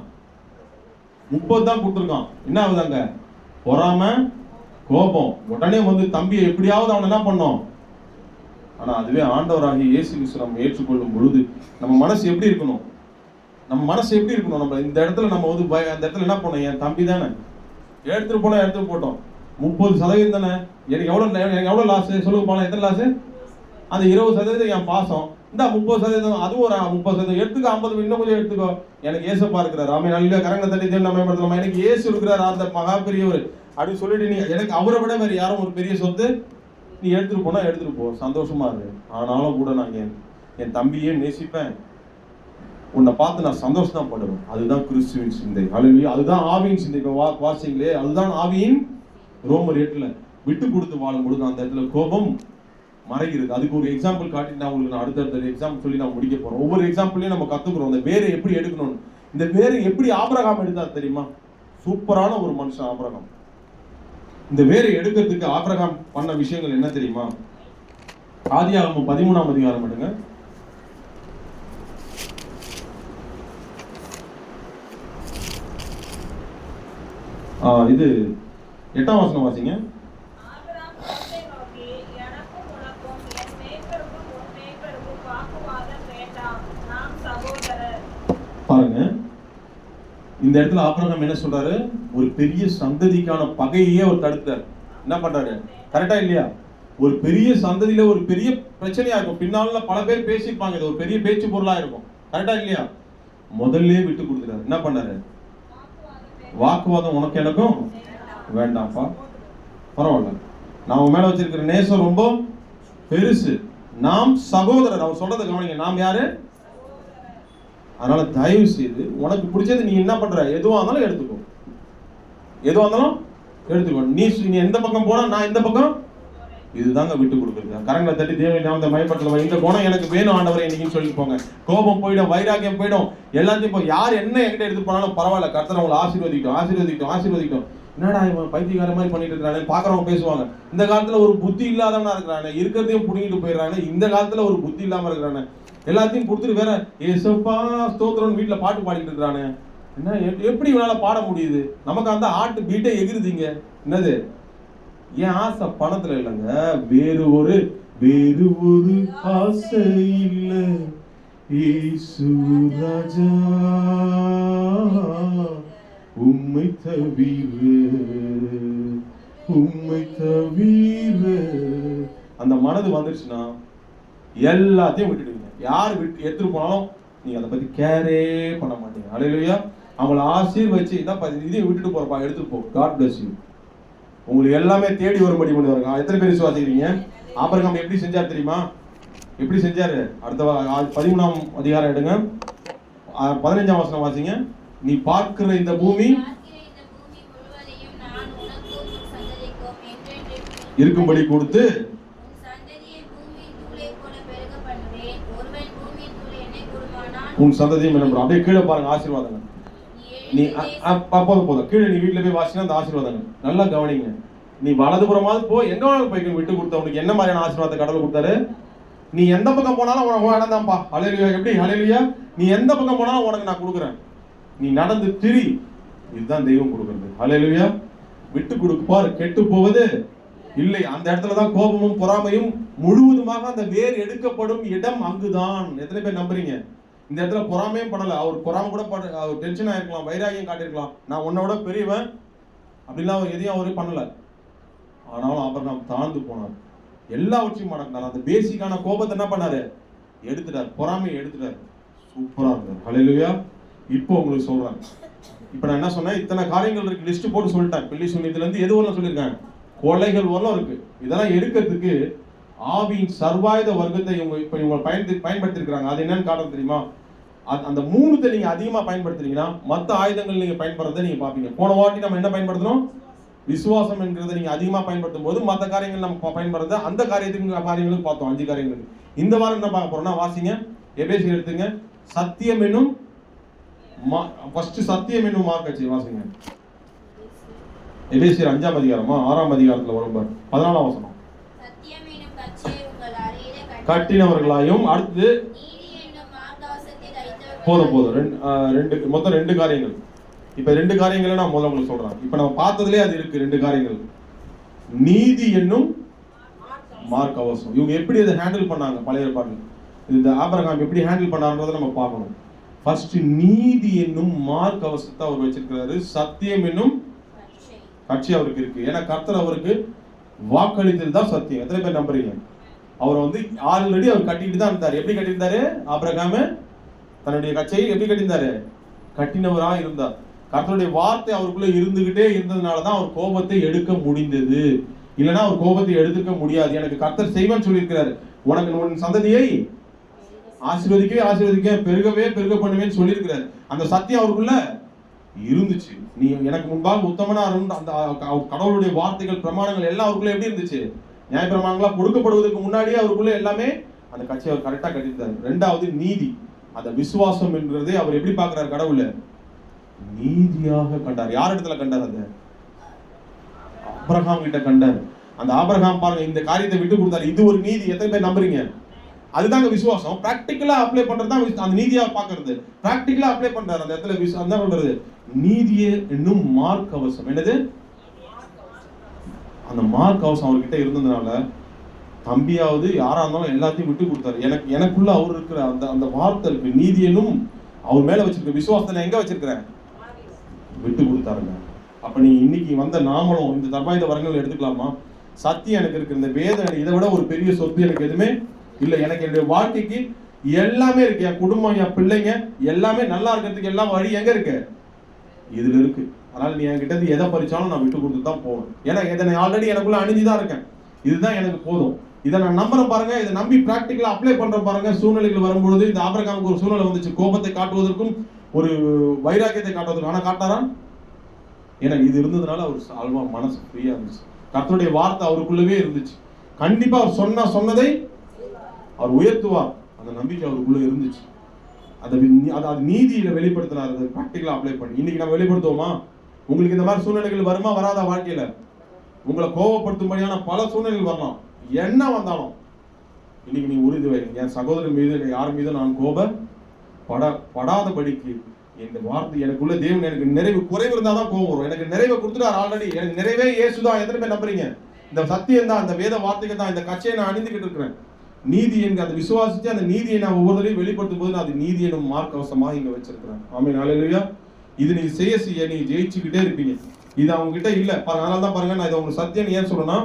30 தான் கொடுத்துருக்கான். என்ன ஆகுது அங்க? பொறாமை, கோபம். உடனே வந்து தம்பியை எப்படியாவது அவன் என்ன பண்ணோம். ஆனா அதுவே ஆண்டவராகிய இயேசு கிறிஸ்து நம்ம ஏற்றுக்கொள்ளும் பொழுது நம்ம மனசு எப்படி இருக்கணும், நம்ம இந்த இடத்துல நம்ம வந்து அந்த இடத்துல என்ன பண்ணோம், என் தம்பி தானே, எடுத்துட்டு போட்டோம், 30% தானே, எனக்கு எவ்வளவு லாஸ் சொல்லுங்க போனா, எத்தனை லாஸ், அந்த 20% என் பாசம், இந்த 30% அதுவும் ஒரு 30% எடுத்துக்கோ, 50 இன்னும் கொஞ்சம் எடுத்துக்கோ, எனக்கு ஏசப்பா இருக்கிறார், ஆமே நல்ல கரங்களை தட்டி தேவன் நம்ம மேம்படுத்தலாமா, எனக்கு ஏசு இருக்கிறார், அந்த மகா பெரியவர் அப்படின்னு சொல்லிட்டு நீ எனக்கு அவரை விட வேற யாரும் ஒரு பெரிய சொத்து நீ எடுத்துட்டு போனா எடுத்துட்டு போ, சந்தோஷமா இருக்கு. ஆனாலும் கூட நான் என் தம்பியே நேசிப்பேன், உன்னை பார்த்து நான் சந்தோஷம் தான் படுவேன். அதுதான் கிறிஸ்துவின் சிந்தை. ஹல்லேலூயா. அதுதான் ஆவியின் சிந்தை. இப்போ வாசிங்களே, அதுதான் ஆவியின் ரோமர் 8 விட்டு கொடுத்து வாழும் பொழுது அந்த இடத்துல கோபம் மறைகிறது. அதுக்கு ஒரு எக்ஸாம்பிள் காட்டி நான் உங்களுக்கு அடுத்தடுத்த எக்ஸாம்பிள் சொல்லி நான் முடிக்க போறோம். ஒவ்வொரு எக்ஸாம்பிளையும் நம்ம கத்துக்கிறோம், இந்த வேரை எப்படி எடுக்கணும். இந்த வேரை எப்படி ஆபிரகாம் எடுத்தார் தெரியுமா? சூப்பரான ஒரு மனுஷன் ஆபிரகாம். இந்த வேரை எடுக்கிறதுக்கு ஆபிரகாம் பண்ண விஷயங்கள் என்ன தெரியுமா? ஆதியாகமம் 13ஆம் அதிகாரம் எடுங்க. இது 8ஆம் வசனம் வாசிங்க. பாருங்க, இந்த இடத்துல ஆபிரகாம் என்ன சொல்றாரு? ஒரு பெரிய சந்ததிக்கான பகையே அவர் தடுத்தார். என்ன பண்றாரு? கரெக்டா இல்லையா? ஒரு பெரிய சந்ததியில ஒரு பெரிய பிரச்சனையா இருக்கும், பின்னால பல பேர் பேசிப்பாங்க, இது ஒரு பெரிய பேச்சு பொருளா இருக்கும். கரெக்டா இல்லையா? முதல்ல விட்டு கொடுத்துட்டாரு. என்ன பண்ணாரு? வாக்குவாதம் உனக்கு எனக்கும் வேண்டாம்ப்பா, பரவாயில்ல, நான் உன் மேல வச்சிருக்கிற நேசம் ரொம்ப பெருசு, நாம் சகோதரர். அவர் சொல்றதை கவனிங்க, நாம் யாரு? அதனால தயவு செய்து உனக்கு பிடிச்சது நீ என்ன பண்ற, எதுவா இருந்தாலும் எடுத்துக்கோ, நீ எந்த பக்கம் போனா நான் இந்த பக்கம், இதுதாங்க விட்டு கொடுக்குறது. கரங்களை தட்டி தேவன் நாமத்தை மகிமைப்படுத்தலாம். இந்த குணம் எனக்கு வேணும் ஆண்டவரே இன்னைக்கு சொல்லி போங்க. கோபம் போயிடும், வைராக்கியம் போயிடும், எல்லாத்தையும் போய் யார் என்ன என்கிட்ட எடுத்து போனாலும் பரவாயில்ல, கர்த்தர் அவங்களை ஆசீர்வதிக்கட்டும். என்னடா இவன் பைத்தியக்கார மாதிரி பண்ணிட்டு இருக்கிறானே பாக்குறவங்க பேசுவாங்க. இந்த காலத்துல ஒரு புத்தி இல்லாதவனா இருக்கிறானே, இருக்கிறதையும் புடிங்கிட்டு போயிடுறானே, இந்த காலத்துல ஒரு புத்தி இல்லாம இருக்கிறானே, எல்லாத்தையும் கொடுத்துட்டு வேற ஏசப்பா ஸ்தோத்திரம் வீட்டுல பாட்டு பாடிட்டு இருக்கிறானே, என்ன எப்படி இவனால பாட முடியுது? நமக்கு அந்த ஹார்ட் பீட்டே எகிருதீங்க. என்னது? என் ஆசை பணத்துல இல்லைங்க, வேறு ஒரு ஆசை இல்ல இயேசு ராஜா, உம்மை தவிர அந்த மனது வந்துருச்சுன்னா எல்லாத்தையும் விட்டுடுவீங்க. யார் எடுத்துட்டு போனாலும் நீங்க அதை பத்தி கேரே பண்ண மாட்டீங்க. ஹல்லேலூயா. அவங்களை ஆசீர்வதிச்சு இதையும் விட்டுட்டு போறப்பா, எடுத்துட்டு போ, காட் பிளஸ் யூ, உங்களுக்கு எல்லாமே தேடி வரும்படி கொண்டு வருங்க. எத்தனை பேர் விசுவாசிக்கிறீங்க? ஆபிரகாம் எப்படி செஞ்சார் தெரியுமா? எப்படி செஞ்சாரு? அடுத்த 13ஆம் அதிகாரம் எடுங்க, 15ஆம் வசனம் வாசிங்க. நீ பார்க்கிற இந்த பூமி இருக்கும்படி கொடுத்து உன் சந்ததியும் என்ன. அப்படியே கீழே பாருங்க ஆசீர்வாதங்கள். நீ போதும் கீழே நீ வீட்டுல போய் வாசினா அந்த ஆசீர்வாதங்கள் நல்லா கவனிங்க. நீ வலதுபுறமாவது போ, எங்க வேணாலும் போய்க்கு, விட்டு கொடுத்த உனக்கு என்ன மாதிரியான ஆசீர்வாதத்தை கடவுள் கொடுத்தாரு? நீ எந்த பக்கம் போனாலும் உனக்கு இடம் தான்ப்பா. ஹல்லேலூயா. எப்படி? ஹல்லேலூயா. நீ எந்த பக்கம் போனாலும் உனக்கு நான் கொடுக்குறேன், நீ நடந்து திரி. இதுதான் தெய்வம் கொடுக்குறது. ஹல்லேலூயா. விட்டு கொடுப்பார், கெட்டு போவது இல்லை. அந்த இடத்துலதான் கோபமும் பொறாமையும் முழுவதுமாக அந்த வேர் எடுக்கப்படும் இடம் அங்குதான். எத்தனை பேர் நம்புறீங்க? இந்த இடத்துல பொறாமையும் படல. அவர் பொறாம கூட அவர் டென்ஷன் ஆயிருக்கலாம், வைராகியம் காட்டியிருக்கலாம், நான் உன்னோட பெரியவன் அப்படிலாம் அவர் எதையும் அவரே பண்ணல. ஆனாலும் ஆபிரகாம் தாழ்ந்து போனார், எல்லாவற்றையும் மடக்கினார். அந்த பேசிக்கான கோபத்தை என்ன பண்ணாரு? எடுத்துட்டார், பொறாமையை எடுத்துட்டார். சூப்பரா இருந்தார். ஹல்லேலூயா. இப்போ உங்களுக்கு சொல்றேன், இப்ப நான் என்ன சொன்னேன், இத்தனை காரியங்கள் இருக்கு, லிஸ்ட் போட்டு சொல்லிட்டேன். பிள்ளை சொன்னதுல இருந்து எது வரலாம் சொல்லியிருக்காங்க, கொலைகள் வரலாம் இருக்கு. இதெல்லாம் எடுக்கிறதுக்கு ஆவியின் சர்வாயுத வர்க்கத்தை இவங்க பயன்படுத்தி இருக்காங்க. அது என்னன்னு காரணம் தெரியுமா? அந்த 3 நீங்க அதிகமா பயன்படுத்துறீங்கன்னா மற்ற ஆயுதங்கள் நீங்க பயன்படுறதை நீங்க பாப்பீங்க. போன வாட்டி நம்ம என்ன பயன்படுத்தணும்? விசுவாசம் என்கிறத நீங்க அதிகமா பயன்படுத்தும் போது மற்ற காரியங்கள் நம்ம பயன்படுறது அந்த காரியங்களுக்கு பார்த்தோம், 5 காரியங்களுக்கு. இந்த வாரம் என்ன பார்க்க போறோம்னா, வாசிங்க, எபேசியர் எடுத்துங்க. சத்தியம் என்னும் சத்தியம் என்னும் மார்க்கச்சி வாசிங்க. எபேசியர் 5ஆம் அதிகாரமா 6ஆம் அதிகாரத்துல வரும் 14ஆம் வசனம். கட்டினவர்களாயும் அடுத்து போதும் மொத்தம் 2 காரியங்கள். இப்ப 2 காரியங்களை நான் முதல்ல உங்களுக்கு சொல்றேன். இப்ப நம்ம பார்த்ததுலேயே அது இருக்கு 2 காரியங்கள். நீதி என்னும் மார்க்கவசம். இவங்க எப்படி அதை ஹேண்டில் பண்ணாங்க பழைய ஏற்பாடு, இந்த ஆபிரகாம் எப்படி ஹேண்டில் பண்ணாருன்றதை நம்ம பார்க்கணும். ஃபர்ஸ்ட் நீதி என்னும் மார்க்கவசத்தை அவர் வச்சிருக்கிறாரு. சத்தியம் என்னும் கட்சி அவருக்கு இருக்கு. ஏன்னா கர்த்தர் அவருக்கு வாக்களித்தது தான் சத்தியம். எத்தனை பேர் நம்புறீங்க? அவர் வந்து ஆல்ரெடி அவர் கட்டிட்டு தான் இருந்தார். எப்படி கட்டியிருந்தாரு? ஆபிரகாம் தன்னுடைய கட்சியை எப்படி கட்டியிருந்தாரு? கட்டினவரா இருந்தார். கர்த்தருடைய வார்த்தை அவருக்குள்ள இருந்துகிட்டே இருந்ததுனால தான் அவர் கோபத்தை எடுக்க முடிந்தது. இல்லைன்னா அவர் கோபத்தை எடுத்துக்க முடியாது. எனக்கு கர்த்தர் செய்வான்னு சொல்லியிருக்கிறாரு. உனக்கு உன் சந்ததியை ஆசீர்வதிக்கவே ஆசீர்வதிக்க, பெருகவே பெருக பண்ணுவேன்னு சொல்லியிருக்கிறாரு. அந்த சத்தியம் அவருக்குள்ள இருந்துச்சு. நீ எனக்கு முன்பாக உத்தமனா அந்த கடவுளுடைய வார்த்தைகள் பிரமாணங்கள் எல்லாம் அவருக்குள்ள எப்படி இருந்துச்சு? நியாய பிரமாணங்களா கொடுக்கப்படுவதற்கு முன்னாடியே அவருக்குள்ள எல்லாமே அந்த கட்சியை அவர் கரெக்டா கட்டியிருந்தார். ரெண்டாவது நீதி, அந்த விசுவாசம் என்கிறதே அவர் எப்படி பார்க்கிறார்? கடவுளை நீதியாக கண்டார். யார் இடத்துல கண்டார்? அந்த ஆபிரகாம் கிட்ட கண்டார். அந்த ஆபிரகாம் பாருங்க இந்த காரியத்தை விட்டு கொடுத்தாரு. இது ஒரு நீதி. எத்தனை பேர் நம்புறீங்க? அதுதாங்க விசுவாசம். பிராக்டிக்கலா அப்ளை பண்றது தான் அந்த நீதியா பாக்குறது. பிராக்டிக்கலா அப்ளை பண்றாரு அந்த இடத்துல. என்ன பண்றது? நீதியே என்னும் மார்க் கவசம். என்னது? அந்த மார்க் கவசம் அவர்கிட்ட இருந்ததுனால தம்பியாவது யாரா இருந்தாலும் எல்லாத்தையும் விட்டு கொடுத்தாரு. எனக்குள்ள அவர் இருக்கிற அந்த அந்த வார்த்தை இருக்கு. நீதி என்னும் அவர் மேல வச்சிருக்க விசுவாசத்தை எங்க வச்சிருக்கிறேன்? விட்டு கொடுத்தாருங்க. அப்ப நீ இன்னைக்கு வந்த நாமளும் இந்த தர்பாயுத வரங்கள் எடுத்துக்கலாமா? சத்தியம் எனக்கு இருக்கு. இந்த வேதனை இதை விட ஒரு பெரிய சொத்து எனக்கு எதுவுமே இல்லை. எனக்கு என்னுடைய வாழ்க்கைக்கு எல்லாமே இருக்கு. என் குடும்பம், என் பிள்ளைங்க எல்லாமே நல்லா இருக்கிறதுக்கு எல்லாம் வழி எங்க இருக்கு? இதுல இருக்கு. அதனால நீ என்கிட்ட எதை பறிச்சாலும் நான் விட்டு கொடுத்து தான் போவேன். ஏன்னா இதை ஆல்ரெடி எனக்குள்ள அணிஞ்சுதான் இருக்கேன். இதுதான் எனக்கு போதும். இதை நான் நம்புறேன் பாருங்க. இதை நம்பி பிராக்டிக்கலா அப்ளை பண்றேன் பாருங்க. சூழ்நிலைகள் வரும்பொழுது இந்த ஆபிரகாமுக்கு ஒரு சூழ்நிலை வந்துச்சு. கோபத்தை காட்டுவதற்கும் ஒரு வைராக்கியத்தை காட்டுவதற்கும். ஆனா காட்டாரா? ஏன்னா இது இருந்ததுனால அவர் அல்வா மனசு ஃப்ரீயா இருந்துச்சு. கர்த்தருடைய வார்த்தை அவருக்குள்ளவே இருந்துச்சு. கண்டிப்பா அவர் சொன்னதை அவர் உயர்த்துவார். அந்த நம்பிக்கை அவருக்குள்ள இருந்துச்சு. அது நீதியில வெளிப்படுத்தினார். அதை பிராக்டிக்கலா அப்ளை பண்ணி இன்னைக்கு நம்ம வெளிப்படுத்துவோமா? உங்களுக்கு இந்த மாதிரி சூழ்நிலைகள் வருமா வராதா? வாழ்க்கையில உங்களை கோபப்படுத்தும்படியான பல சூழ்நிலைகள் வரலாம். என்ன வந்தாலும் இன்னைக்கு நீ உறுதி வைங்க, என் சகோதரன் மீது யார் மீதும் நான் படாதபடிக்கு இந்த வார்த்தை எனக்குள்ள தேவன் எனக்கு நிறைவு குறைவு இருந்தாதான் கோபம் வரும். எனக்கு நிறைவை கொடுத்துட்டார் ஆல்ரெடி. எனக்கு நிறைவே இயேசுதான். எத்தனை பேர் நம்புறீங்க? இந்த சத்தியம் தான், இந்த வேத வார்த்தைகள் தான். இந்த கட்சியை நான் அணிந்துகிட்டு இருக்கிறேன். நீதி என்கிற அந்த விசுவாசிச்சு அந்த நீதியை நான் ஒவ்வொருத்தரையும் வெளிப்படுத்தும் போது அது நீதி எனும் மார்க் கவசமாக இங்க வச்சிருக்கிறேன். ஆமென், ஹல்லேலூயா. இது நீங்க செய்ய நீங்க ஜெயிச்சுக்கிட்டே இருப்பீங்க. இது அவங்க கிட்ட இல்ல பாருங்க. அதனால தான் பாருங்க நான் இதை உங்களுக்கு சத்தியம் ஏன் சொல்லணும்னா,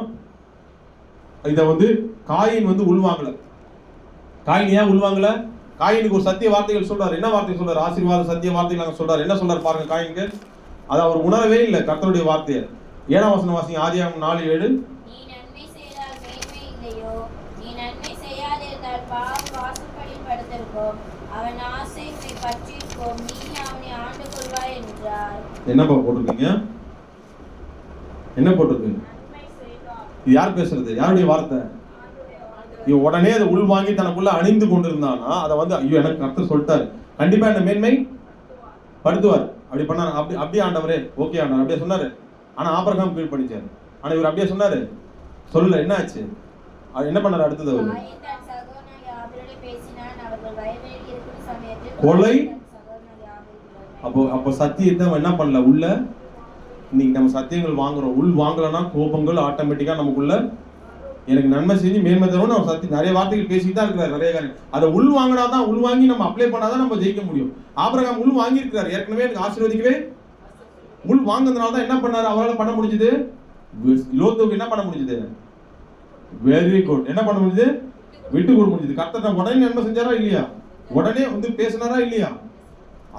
இதை வந்து காயின் வந்து உள்வாங்கல. காயின் ஏன் உள்வாங்கல? காயினுக்கு ஒரு சத்திய வார்த்தைகள் சொல்றாரு. என்ன வார்த்தை சொல்றாரு? ஆசீர்வாத சத்திய வார்த்தைகள் சொல்றாரு. என்ன சொல்றாரு பாருங்க காயினுக்கு. அதை அவர் உணரவே இல்லை கர்த்தருடைய வார்த்தையை. 7ஆம் வசனம் வாசிங்க. ஆதியாகமம் 4:7. நீ நன்மை செய்தால் மேன்மை இல்லையோ? நீ நன்மை செய்யாதிருந்தால் பாவம் வாசற்படியில் படுத்திருக்கும். அவன் ஆசை உன்னை பற்றியிருக்கும். நீ அவனை ஆண்டு கொள்வாய் என்றார். என்னப்பா போட்டிருக்கீங்க? என்ன போட்டிருக்கு? இது யார் பேசுறது? யாருடைய வார்த்தை? இவன் உடனே அதை உள்வாங்கி தனக்குள்ள அணிந்து கொண்டிருந்தானா அதை வந்து ஐயோ எனக்கு கர்த்தர் சொல்லிட்டாரு, கண்டிப்பா என்ன மேன்மை படுத்துவார். அப்படி பண்ணாரு. அப்படியே ஆண்டவரே ஓகே ஆண்டவர் அப்படியே சொன்னாரு. ஆனா ஆபிரகாம் கீழ் பண்ணிச்சாரு. ஆனா இவர் அப்படியே சொன்னாரு சொல்லல. என்ன ஆச்சு? என்ன பண்ணாரு அடுத்தது? அவரு கொலை. அப்போ சத்தியத்தை என்ன பண்ணல உள்ள. இன்னைக்கு நம்ம சத்தியங்கள் வாங்குறோம். உள் வாங்கலன்னா கோபங்கள் ஆட்டோமேட்டிக்கா நமக்குள்ள எனக்கு நன்மை செஞ்சு மேன்மை தரும்னு அவர் சத்தியம் நிறைய வார்த்தைகள் பேசிட்டு தான் இருக்கிறார். நிறைய காரியம் அதை உள் வாங்கினாதான், உள் வாங்கி நம்ம அப்ளை பண்ணாதான் நம்ம ஜெயிக்க முடியும். ஆபிரகாம் உள் வாங்கி இருக்கிறார். ஏற்கனவே எனக்கு ஆசீர்வதிக்கவே உள் வாங்கினதுனால தான் என்ன பண்ணாரு அவரால் பண்ண முடிஞ்சது. லோத்துக்கு என்ன பண்ண முடிஞ்சது? Very good. என்ன பண்ண முடிஞ்சது? விட்டு கொடுக்க முடிஞ்சது. கர்த்தர் உடனே நன்மை செஞ்சாரா இல்லையா? உடனே வந்து பேசினாரா இல்லையா?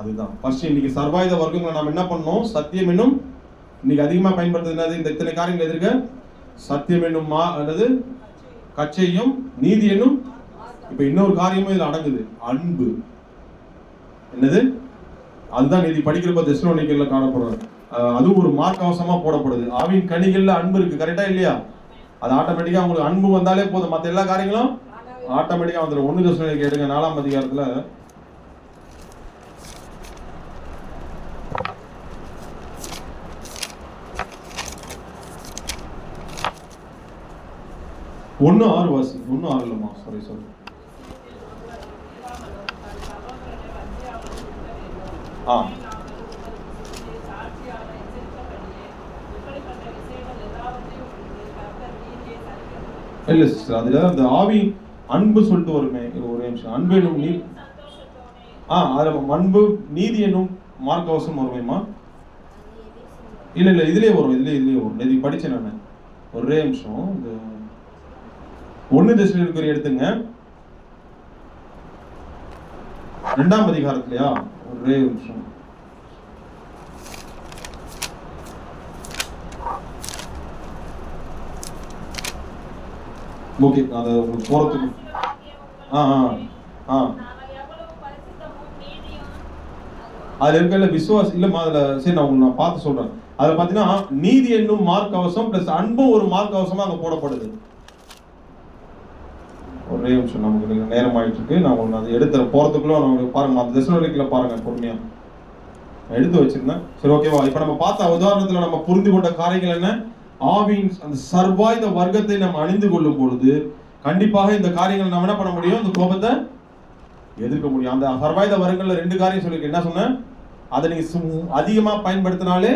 அதுதான் ஃபர்ஸ்ட். இன்னைக்கு சர்வாயுத வர்க்கங்களை நாம் என்ன பண்ணோம்? சத்தியம் என்னும் இன்னைக்கு அதிகமா பயன்படுத்துறது இந்த இத்தனை காரியங்கள் எதிர்க்க சத்தியம் என்னும் அல்லது கச்சையும் நீதி என்னும். இப்ப இன்னொரு காரியமும் இதுல அடங்குது, அன்பு. என்னது? அதுதான் நீதி படிக்கிறப்ப தெசலோனிக்கேயர்ல காணப்படுறது. அதுவும் ஒரு மார்க் கவசமா போடப்படுது. ஆவின் கனிகள்ல அன்பு இருக்கு. கரெக்டா இல்லையா? அது ஆட்டோமேட்டிக்கா உங்களுக்கு அன்பு வந்தாலே போதும், மற்ற எல்லா காரியங்களும் ஆட்டோமேட்டிக்கா வந்துடும். 1 தெசலோனிக்கேயர் எடுங்க 4ஆம் அதிகாரத்துல 1:6 வாசி. 1:6 இல்லம்மா, சாரி. இல்ல சிஸ்டர், அதுல அந்த ஆவி அன்பு சொல்லிட்டு வருமே, ஒரே நிமிஷம். அன்பு என்னும் நீ அதுல அன்பு நீதி என்னும் மார்க்கவசம் வருமேமா? இல்ல இதுலயே வரும், இதுலயே வரும். இது படிச்சேன் நான். ஒரே நிமிஷம். இந்த 1 தெசலோனிக்கேயர் எடுத்துங்க, 2ஆம் அதிகாரத்திலயா? ஒரே நிமிஷம். ஓகே, அது உங்களுக்கு போறதுக்கு அதுல இருக்கல விசுவாசம் இல்லம்மா. அதுல சரி நான் உங்களுக்கு நான் பார்த்து சொல்றேன். அதுல பாத்தீங்கன்னா நீதி என்னும் மார்க் கவசம் பிளஸ் அன்பும் ஒரு மார்க் கவசமா அங்க போடப்படுது. ஒரே நிமிஷம், நமக்கு நேரம் ஆயிட்டு இருக்கு. நான் உங்களுக்கு அதை எடுத்து போறதுக்குள்ள நமக்கு பாருங்க, அந்த தெசலோனிக்கேயர்ல பாருங்க பொறுமையா எடுத்து வச்சிருந்தேன். சரி, ஓகேவா? இப்ப நம்ம பார்த்த உதாரணத்துல நம்ம புரிந்து கொண்ட காரியங்கள் என்ன? ஆவியின் அந்த சர்வாயுத வர்க்கத்தை நம்ம அணிந்து கொள்ளும் பொழுது கண்டிப்பாக இந்த காரியங்கள் நம்ம என்ன பண்ண முடியும்? இந்த கோபத்தை எதிர்க்க முடியும். அந்த சர்வாயுத வர்க்கங்கள்ல 2 காரியம் சொல்லிருக்கேன். என்ன சொன்னேன்? அதை நீங்க அதிகமா பயன்படுத்தினாலே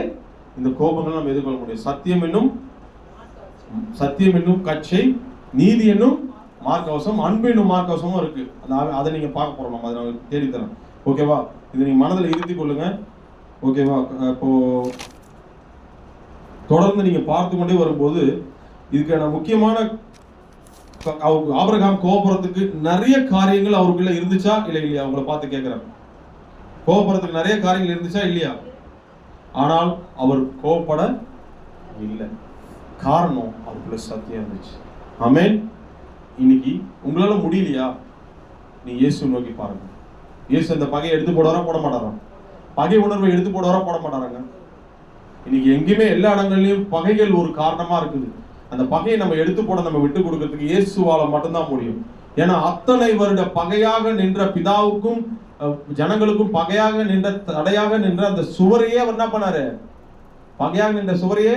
இந்த கோபங்களை நம்ம எதிர்கொள்ள முடியும். சத்தியம் என்னும் கச்சை, நீதி என்னும் மார்க்கவசம், அன்பு என்னும் மார்க்கவசமும் இருக்கு. அதை நீங்க பார்க்க போறோம். நம்ம அதை தேடி தரோம். ஓகேவா? இதை நீங்க மனதில் இருத்தி கொள்ளுங்க. ஓகேவா? இப்போ தொடர்ந்து நீங்க பார்த்து கொண்டே வரும்போது இதுக்கான முக்கியமான ஆபிரகாம் கோபுரத்துக்கு நிறைய காரியங்கள் அவருக்குள்ள இருந்துச்சா இல்லையா? அவங்கள பார்த்து கேட்கிறேன். கோபுரத்துக்கு நிறைய காரியங்கள் இருந்துச்சா இல்லையா? ஆனால் அவர் கோபப்பட இல்லை. காரணம் அவருக்குள்ள சத்தியம் இருந்துச்சு. ஆமென். இன்னைக்கு உங்களால முடியலையா? நீ இயேசு நோக்கி பாருங்க. இயேசு அந்த பகையை எடுத்து போடுவாரா போட மாட்டாரா? பகை உணர்வை எடுத்து போடுவாரா போட மாட்டாராங்க? இன்னைக்கு எங்கேயுமே எல்லா இடங்கள்லயும் பகைகள் ஒரு காரணமா இருக்குது. அந்த பகையை நம்ம எடுத்து போட நம்ம விட்டு கொடுக்கிறதுக்கு இயேசுவால மட்டும்தான் முடியும். ஏன்னா அத்தனை வருட பகையாக நின்ற பிதாவுக்கும் ஜனங்களுக்கும் பகையாக நின்ற தடையாக நின்ற அந்த சுவரையே அவர் என்ன பண்ணாரு? பகையாக நின்ற சுவரையே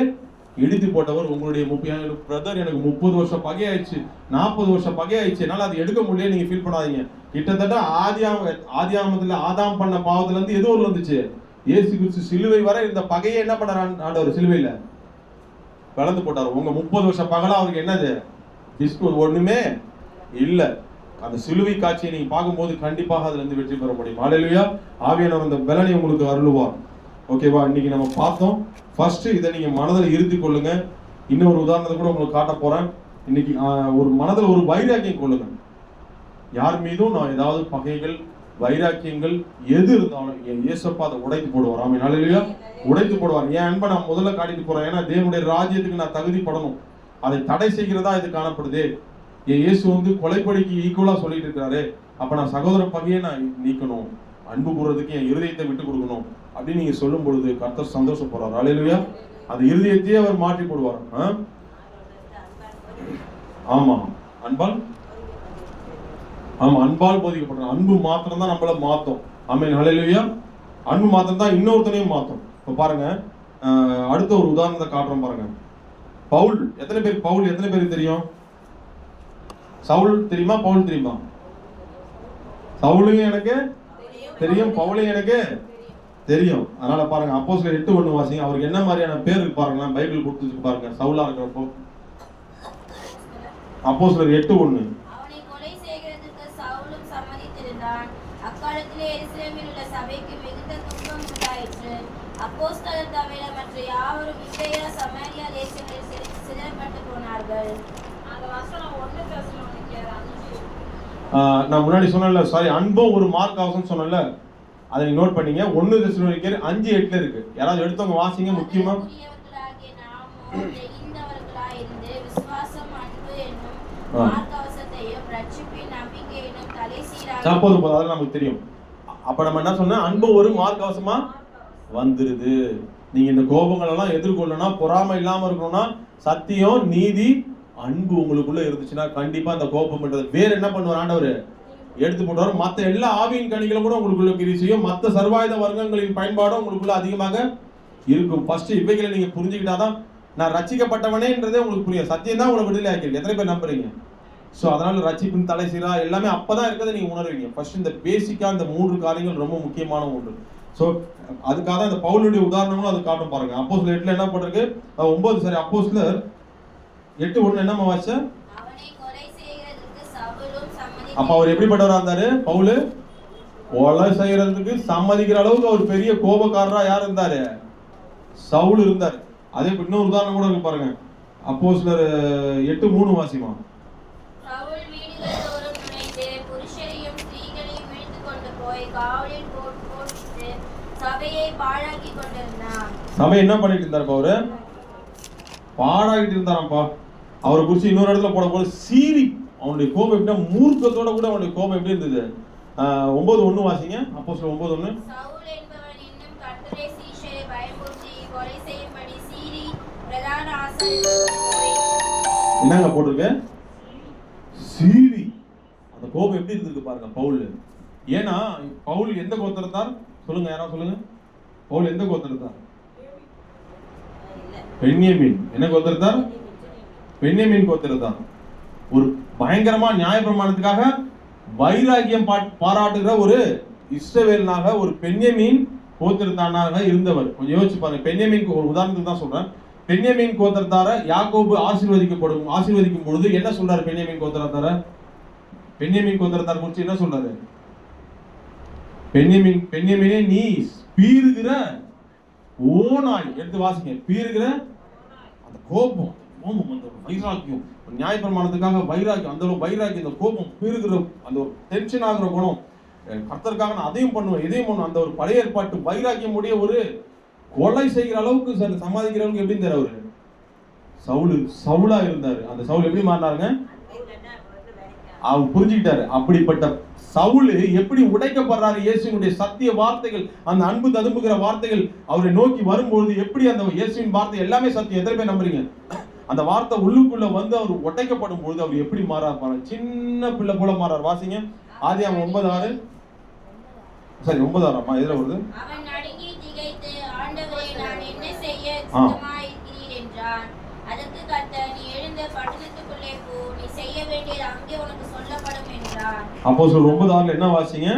இடித்து போட்டவர். உங்களுடைய பிரதர் எனக்கு 30 வருஷம் பகை ஆயிடுச்சு, 40 வருஷம் பகை ஆயிடுச்சு, என்னால அதை எடுக்க முடியல, நீங்க ஃபீல் பண்ணாதீங்க. கிட்டத்தட்ட ஆதியாமத்துல ஆதாம் பண்ண பாவத்துல இருந்து எது ஒரு வந்துச்சு? இயேசு கிறிஸ்து சிலுவை வரை இந்த பகையை என்ன பண்ணார்? ஆண்டவர் சிலுவையில கலந்து போட்டார். உங்க 30 வருஷம் பகலா அவருக்கு என்னது? ஒண்ணுமே இல்ல. அந்த சிலுவை காட்சியை நீங்க பார்க்கும்போது கண்டிப்பாக அதுல இருந்து வெற்றி பெற முடியும். ஹல்லேலூயா. ஆவியானவர் அந்த பலனை உங்களுக்கு அருளுவார். ஓகேவா? இன்னைக்கு நம்ம பார்த்தோம். ஃபர்ஸ்ட் இதை நீங்க மனதில் இருத்தி கொள்ளுங்க. இன்னொரு உதாரணத்தை கூட உங்களுக்கு காட்ட போறேன். இன்னைக்கு ஒரு மனதில் ஒரு வைராக்கியம் கொள்ளுங்க. யார் மீதும் நான் ஏதாவது பகைகள் வைராக்கியங்கள் எது இருந்தாலும் இயேசப்பா அதை உடைத்து போடுவார். ஆமென். ஹல்லேலூயா. உடைத்து போடுவார். என் அன்பை நான் முதல்ல காட்டிட்டு போறேன். ஏன்னா தேவனுடைய ராஜ்யத்துக்கு நான் தகுதிப்படணும். அதை தடை செய்கிறதா இது காணப்படுது. இயேசு கொலைப்படிக்கு ஈக்குவலா சொல்லிட்டு இருக்கிறாரு. அப்ப நான் சகோதர பகையை நான் நீக்கணும், அன்பு கூறதுக்கு என் இருதயத்தை விட்டு கொடுக்கணும் அப்படின்னு நீங்க சொல்லும் பொழுது கர்த்தர் சந்தோஷப்படுறார். ஹல்லேலூயா. அந்த இருதயத்தையே அவர் மாற்றி போடுவார். ஆமா, அன்பால் அன்பால் போதிக்கப்படுற அன்பு மாத்திரம் தான் நம்மள மாத்தோம். ஆமென். ஹல்லேலூயா. அன்பு மாத்திரம் தான் இன்னொருத்தனையும் மாத்தோம். இப்ப பாருங்க, அடுத்த ஒரு உதாரணத்தை காட்டுறோம் பாருங்க. பவுல், எத்தனை பேருக்கு தெரியும்? சவுல் தெரியுமா? பவுல் தெரியுமா? சவுலையும் எனக்கு தெரியும், பவுலையும் எனக்கு தெரியும். அதனால பாருங்க, அப்போஸ்தலர் 8:1 வாசிங்க. அவருக்கு என்ன மாதிரியான பேர் இருக்கு பாருங்க. பைபிள் கொடுத்துருக்கு பாருங்க. சவுலா இருக்கிறப்போ அப்போஸ்தலர் 8:1. அவனை கொலை செய்கிறதுக்கு சவுலும் சம்மதித்திருந்தான். அக்காலத்திலே எருசலேமில் உள்ள சபைக்கு மிகுந்த துன்பம் உண்டாயிற்று. அப்போஸ்தலர் தவிர மற்ற யாவரும் யூதேயா சமாரியா தேசங்களில் சிதறப்பட்டு போனார்கள். அந்த வசனம் 1 தெசலோனிக்கேயர் 5. நான் முன்னாடி சொன்னேன்ல, சாரி, அன்பும் ஒரு மார்க் ஆகும் சொன்னேன்ல, அதை நீங்க நோட் பண்ணீங்க. 1 தெசலோனிக்கேயர் 5:8 இருக்கு. யாராவது எடுத்தவங்க வாசிங்க. முக்கியமா அதெல்லாம் நமக்கு தெரியும். அப்ப நம்ம என்ன சொன்ன? அன்பு ஒரு மார்க் கவசமா வந்துருது. நீங்க இந்த கோபங்கள் எல்லாம் எதிர்கொள்ளணும், பொறாமை இல்லாம இருக்கணும்னா சத்தியம், நீதி, அன்பு உங்களுக்குள்ள இருந்துச்சுன்னா கண்டிப்பா அந்த கோபம் பண்றது வேற என்ன பண்ணுவார்? ஆண்டவர் எடுத்து போடுவார். மத்த எல்லா ஆவியின் கனிகளும் கூட உங்களுக்குள்ள கிரியை செய்யும். மத்த சர்வாயுத வர்க்கங்களின் பயன்பாடும் உங்களுக்குள்ள அதிகமாக இருக்கும். ஃபர்ஸ்ட் இவைகளை நீங்க புரிஞ்சுக்கிட்டாதான் நான் ரட்சிக்கப்பட்டவனேன்றதே உங்களுக்கு புரியும். சத்தியம் தான் உங்களை விடுதலை ஆக்கிருக்கு. எத்தனை பேர் நம்புறீங்க? ஸோ அதனால ரட்சிப்பின் தலை சீரா எல்லாமே அப்பதான் இருக்கிறத நீங்க உணர்வீங்க. ஃபர்ஸ்ட் இந்த பேசிக்கா இந்த 3 காரியங்கள் ரொம்ப முக்கியமான ஒன்று. ஸோ அதுக்காக தான் இந்த பவுலுடைய உதாரணங்களும் அது காட்டும் பாருங்க. அப்போஸ்தலர் 8 என்ன பண்றது? அப்போஸ்தலர் 8:1 என்னமா வாச்ச? அவனை அப்ப அவர் எப்படிப்பட்டவரா இருந்தாரு? பவுல் கொலை செய்யறதுக்கு சம்மதிக்கிற அளவுக்கு அவர் பெரிய கோபக்காரரா யார் இருந்தாரு? சவுல் இருந்தார். அதே இன்னொரு உதாரணம் கூட இருக்கு பாருங்க. அப்போஸ்தலர் 8:3 வாசிமா. சவுல் வீடுகள் தோறும் நுழைந்து புருஷரையும் ஸ்திரீகளையும் இழுத்து கொண்டு போய் காவலில் போட்டு சபையை பாழாக்கி கொண்டிருந்தான். சபை என்ன பண்ணிட்டு இருந்தாருப்பா? அவரு பாழாக்கிட்டு இருந்தாராம்ப்பா. அவரை குறிச்சு இன்னொரு இடத்துல போட சீரி அவனுடைய கோபம் எப்படின்னா மூர்க்கத்தோட கூட அவனுடைய கோபம் எப்படி இருந்தது? 9:1 வாசிங்க. அப்போஸ்தலர் 9:1. சவுல் என்பவன் இன்னும் கர்த்தருடைய சீஷரை பயமுறுத்தி கொலை செய்யும்படி சீரி பிரதான ஆசாரியர்களுக்கு போய் என்னங்க போட்டிருக்கு? சீரி. அந்த கோபம் எப்படி இருந்திருக்கு பாருங்க பவுல். ஏன்னா பவுல் எந்த கோத்திரத்தார் சொல்லுங்க, யாராவது சொல்லுங்க. பவுல் எந்த கோத்திரத்தார்? பென்யமீன். என்ன கோத்திரத்தார்? பென்யமீன் கோத்திரத்தார். ஒரு பயங்கரமா நியாயப்பிரமாணத்துக்காக வைராகியம் பாராட்டுகிற ஒரு இஸ்ரவேலனாக ஒரு பென்யமீன் கோத்திரத்தானாக இருந்தவர். கொஞ்சம் யோசிச்சு பாருங்க. பென்யமீன் ஒரு உதாரணத்துக்கு தான் சொல்றேன். பென்யமீன் கோத்திரத்தார யாக்கோபு ஆசீர்வதிக்கும் பொழுது என்ன சொல்றாரு? பென்யமீன் கோத்திரத்தார் குறித்து என்ன சொல்றாரு? பென்யமீனே நீ பீறுகிற ஓநாய். எடுத்து வாசிங்க. பீறுகிற அந்த கோபம், அந்த வைராக்கியம், நியாயப்பிரமாணத்துக்காக வைராக்கியம், அந்த வைராக்கியம், அந்த கோபம், பீறுகிற அந்த ஒரு டென்ஷன் ஆகிற குணம், கர்த்தருக்காக நான் அதையும் பண்ணுவேன் இதையும் பண்ணுவேன், அந்த ஒரு பழைய ஏற்பாட்டு வைராக்கியம் உடைய ஒரு கொலை செய்கிற அளவுக்கு சமாளிக்கிற அளவுக்கு எப்படி இருந்தார் அவரு? சவுலா இருந்தாரு. அந்த சவுல் எப்படி மாறினாருங்க? அவர் புரிஞ்சுக்கிட்டாரு. அப்படிப்பட்ட சவுல் எப்படி உடைக்கப்படுறாரு? இயேசுவினுடைய சத்திய வார்த்தைகள், அந்த அன்பு ததும்புகிற வார்த்தைகள் அவரை நோக்கி வரும்பொழுது எப்படி அந்த இயேசுவின் வார்த்தை எல்லாமே சத்தியம். எத்தனை பேர் நம்புறீங்க? அந்த வார்த்தை உள்ளுக்குள்ள வந்து அவர் உடைக்கப்படும் பொழுது அவர் எப்படி மாறாரு? சின்ன பிள்ளை போல மாறார். வாசிங்க. ஆதியாகமம் 9:6. சரி 9:6 எதுல வருது? அவன் நடுங்கி திகைத்து, ஆண்டவரே நான் என்ன செய்ய சித்தமாயிருக்கிறீர் என்றான். அதற்கு கர்த்தர், நீ எழுந்த பட்டணத்துக்குள்ளே போ, நீ செய்ய வேண்டியது அங்கே உனக்கு சொல்லப்படும் என்றார். அப்போஸ்தலர் 9:6 என்ன வாசிங்க?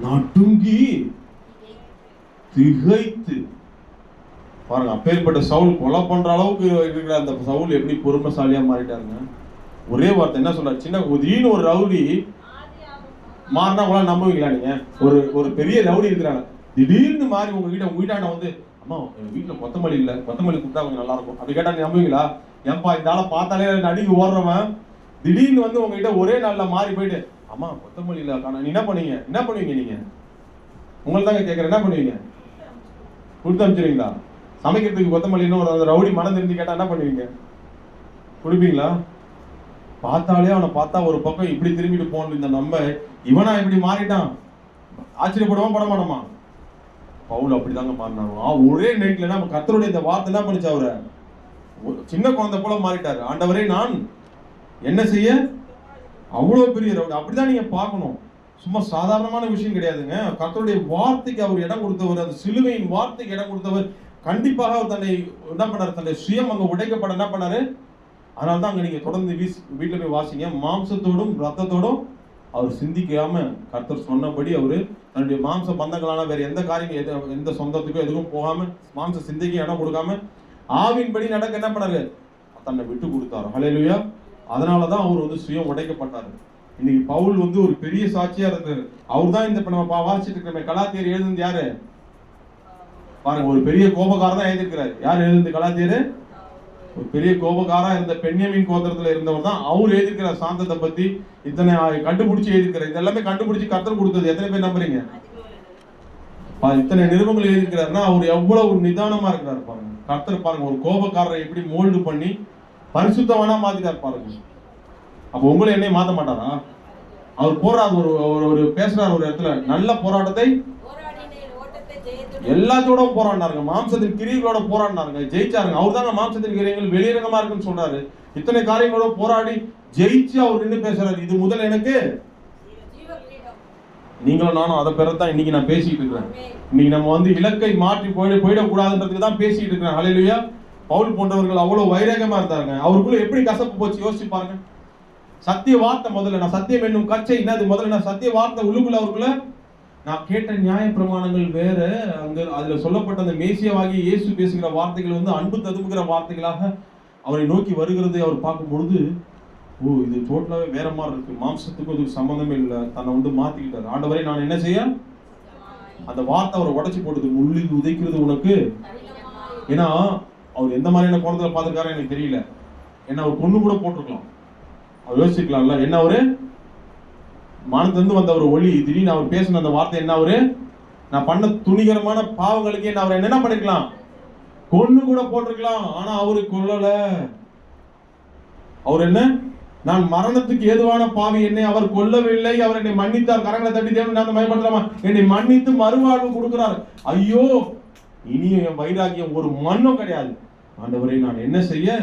நடுங்கி திகைத்து. பாருங்க, அப்பேற்பட்ட சவுல் கொலை பண்ற அளவுக்கு இருக்கிற அந்த சவுல் எப்படி பொறுமைசாலியா மாறிட்டாருங்க. ஒரே வார்த்தை என்ன சொல்றாரு? சின்ன திடீர்னு ஒரு ரவுடி மாறினா உங்களால நம்புவீங்களா? நீங்க ஒரு பெரிய ரவுடி இருக்கிறாங்க, திடீர்னு மாறி உங்க வீட்டாண்ட வந்து, அம்மா வீட்டுல கொத்தமல்லி இல்ல, கொத்தமல்லி கொடுத்தா கொஞ்சம் நல்லா இருக்கும் அப்படி கேட்டா நீ நம்புவீங்களா? ஏன்பா இந்த ஆளை பார்த்தாலே நடுங்கி ஓடுறவன் திடீர்னு வந்து உங்ககிட்ட ஒரே நாள்ல மாறி போயிட்டு, அம்மா கொத்தமல்லி இல்ல காணா, நீ என்ன பண்ணுவீங்க? நீங்க உங்களை தாங்க கேட்கறேன், என்ன பண்ணுவீங்க? கொடுத்து அனுப்பிச்சிருவீங்களா? சமைக்கிறதுக்கு கொத்தமல்லின்னு ஒரு ரவுடி மனம் தெரிஞ்சு கேட்டா என்ன பண்ணுவீங்க? கொடுப்பீங்களா? பார்த்தாலே அவனை பார்த்தா ஒரு பக்கம் இப்படி திரும்பிட்டு போகணும். இந்த நம்ம இவனா இப்படி மாறிட்டான், ஆச்சரியப்படுவோம் பட மாட்டோமா? பவுல் அப்படிதாங்க மாறினாங்க. ஒரே நைட்ல நம்ம கர்த்தருடைய இந்த வார்த்தை என்ன பண்ணிச்சு? அவரை சின்ன குழந்தை போல மாறிட்டாரு. ஆண்டவரே நான் என்ன செய்ய? அவ்வளவு பெரிய ரவுடி. அப்படிதான் நீங்க பார்க்கணும். சும்மா சாதாரணமான விஷயம் கிடையாதுங்க. கர்த்தருடைய வார்த்தைக்கு அவர் இடம் கொடுத்தவர், அந்த சிலுவையின் வார்த்தைக்கு இடம் கொடுத்தவர். கண்டிப்பாக அவர் தன்னை என்ன பண்ணாரு? தன்னுடைய சுயம் அங்க உடைக்கப்பட என்ன பண்ணாரு? அதனால்தான் அங்க நீங்க தொடர்ந்து வீட்டுல போய் வாசிங்க. மாம்சத்தோடும் ரத்தத்தோடும் அவர் சிந்திக்காம கர்த்தர் சொன்னபடி அவரு தன்னுடைய மாம்ச பந்தங்களான வேற எந்த காரியம், எந்த சொந்தத்துக்கும் எதுவும் போகாம, மாம்ச சிந்தைக்கு இடம் கொடுக்காம ஆவின்படி நடக்க என்ன பண்ணாரு? தன்னை விட்டு கொடுத்தாரு. ஹல்லேலூயா. அதனாலதான் அவர் வந்து சுயம் உடைக்கப்பட்டாரு. இன்னைக்கு பவுல் வந்து ஒரு பெரிய சாட்சியா இருந்தாரு. அவர் தான் இந்த நம்ம வாசிச்சுட்டு இருக்கிற கலாத்தியர் எழுதுனது யாரு பாருங்க? ஒரு பெரிய கோபக்காரர் தான் எழுதியிருக்கிறாரு. யார் எழுதுனது கலாத்தியர்? ஒரு பெரிய கோபக்காரா இருந்த பென்யமீன் கோத்திரத்துல இருந்தவர் தான் அவர் எழுதியிருக்கிற சாந்தத்தை பத்தி இத்தனை கண்டுபிடிச்சு எழுதியிருக்கிறார். இதெல்லாமே கண்டுபிடிச்சு கர்த்தர் கொடுத்தது. எத்தனை பேர் நம்புறீங்க? இத்தனை நிருபங்கள் எழுதியிருக்கிறாருன்னா அவர் எவ்வளவு நிதானமா இருக்கிறாரு பாருங்க. கர்த்தர் பாருங்க, ஒரு கோபக்காரரை எப்படி மோல்டு பண்ணி பரிசுத்தவனா மாத்திட்டார் பாருங்க. அப்ப உங்களை என்னையும் மாத்த மாட்டாரா? அவர் போராடு ஒரு பேசுறாரு ஒரு இடத்துல, நல்ல போராட்டத்தை எல்லாத்தோட போராடினாருங்க, மாம்சத்தின் கிரியைகளோட போராடினாருங்க, ஜெயிச்சாருங்க. அவர் தாங்க மாம்சத்தின் கிரியைகள் வெளியரங்கமா இருக்குன்னு சொல்றாரு. இத்தனை காரியங்களோட போராடி ஜெயிச்சு அவர் நின்று பேசுறாரு. இது முதல் எனக்கு நீங்களும் நானும் அதை பெறத்தான் இன்னைக்கு நான் பேசிட்டு இருக்கிறேன். இன்னைக்கு நம்ம வந்து இலக்கை மாற்றி போயிடக்கூடாதுன்றதுக்கு தான் பேசிட்டு இருக்கிறேன். ஹல்லேலூயா. பவுல் போன்றவர்கள் அவ்வளவு வைராகமா இருந்தாங்க. அவருக்குள்ள எப்படி கசப்பு போச்சு யோசிச்சு பாருங்க. சத்திய வார்த்தை முதல்ல, நான் சத்தியம் என்னும் கச்சை என்னது முதல்ல, நான் சத்திய வார்த்தை உள்ளுக்குள்ள அவருக்குள்ள நான் கேட்ட நியாய பிரமாணங்கள் வேற, அங்க அதுல சொல்லப்பட்ட அந்த மேசியாவாகி இயேசு பேசுகிற வார்த்தைகள் வந்து அன்பு ததும்புகிற வார்த்தைகளாக அவரை நோக்கி வருகிறதை அவர் பார்க்கும் பொழுது ஓ இது டோட்டலாவே வேற மாதிரி இருக்கு, மாம்சத்துக்கும் இதுக்கு சம்பந்தமே இல்லை, தன்னை வந்து மாத்திக்கிட்டாரு. ஆண்டவரே நான் என்ன செய்ய, அந்த வார்த்தை அவரை உடைச்சு போட்டது, முள்ளில் உதைக்கிறது உனக்கு. ஏன்னா அவர் எந்த மாதிரியான கோணத்துல பார்த்துருக்காரு எனக்கு தெரியல. ஏன்னா அவர் கொண்டு கூட போட்டிருக்கலாம், அவர் யோசிக்கலாம்ல. என்ன அவரு மானத்திலிருந்து வந்த ஒரு ஒளி, திடீர்னு அவர் பேசின அந்த வார்த்தை என்ன, அவரு நான் பண்ண துணிகரமான பாவங்களுக்கு என்ன அவர் என்ன பண்ணிருக்கலாம், கொண்டு கூட போட்டிருக்கலாம். ஆனா அவரு கொல்லல. அவர் என்ன, நான் மரணத்துக்கு ஏதுவான பாவி, என்னை அவர் கொல்லவில்லை, அவர் என்னை மன்னித்தார். கரங்களை தட்டி தேவன் அந்த பயன்படுத்தலாமா, என்னை மன்னித்து மறுவாழ்வு கொடுக்கிறார். ஐயோ இனியும் என் வைராக்கியம் ஒரு மண்ணும் கிடையாது. ஆண்டவரை நான் என்ன செய்ய,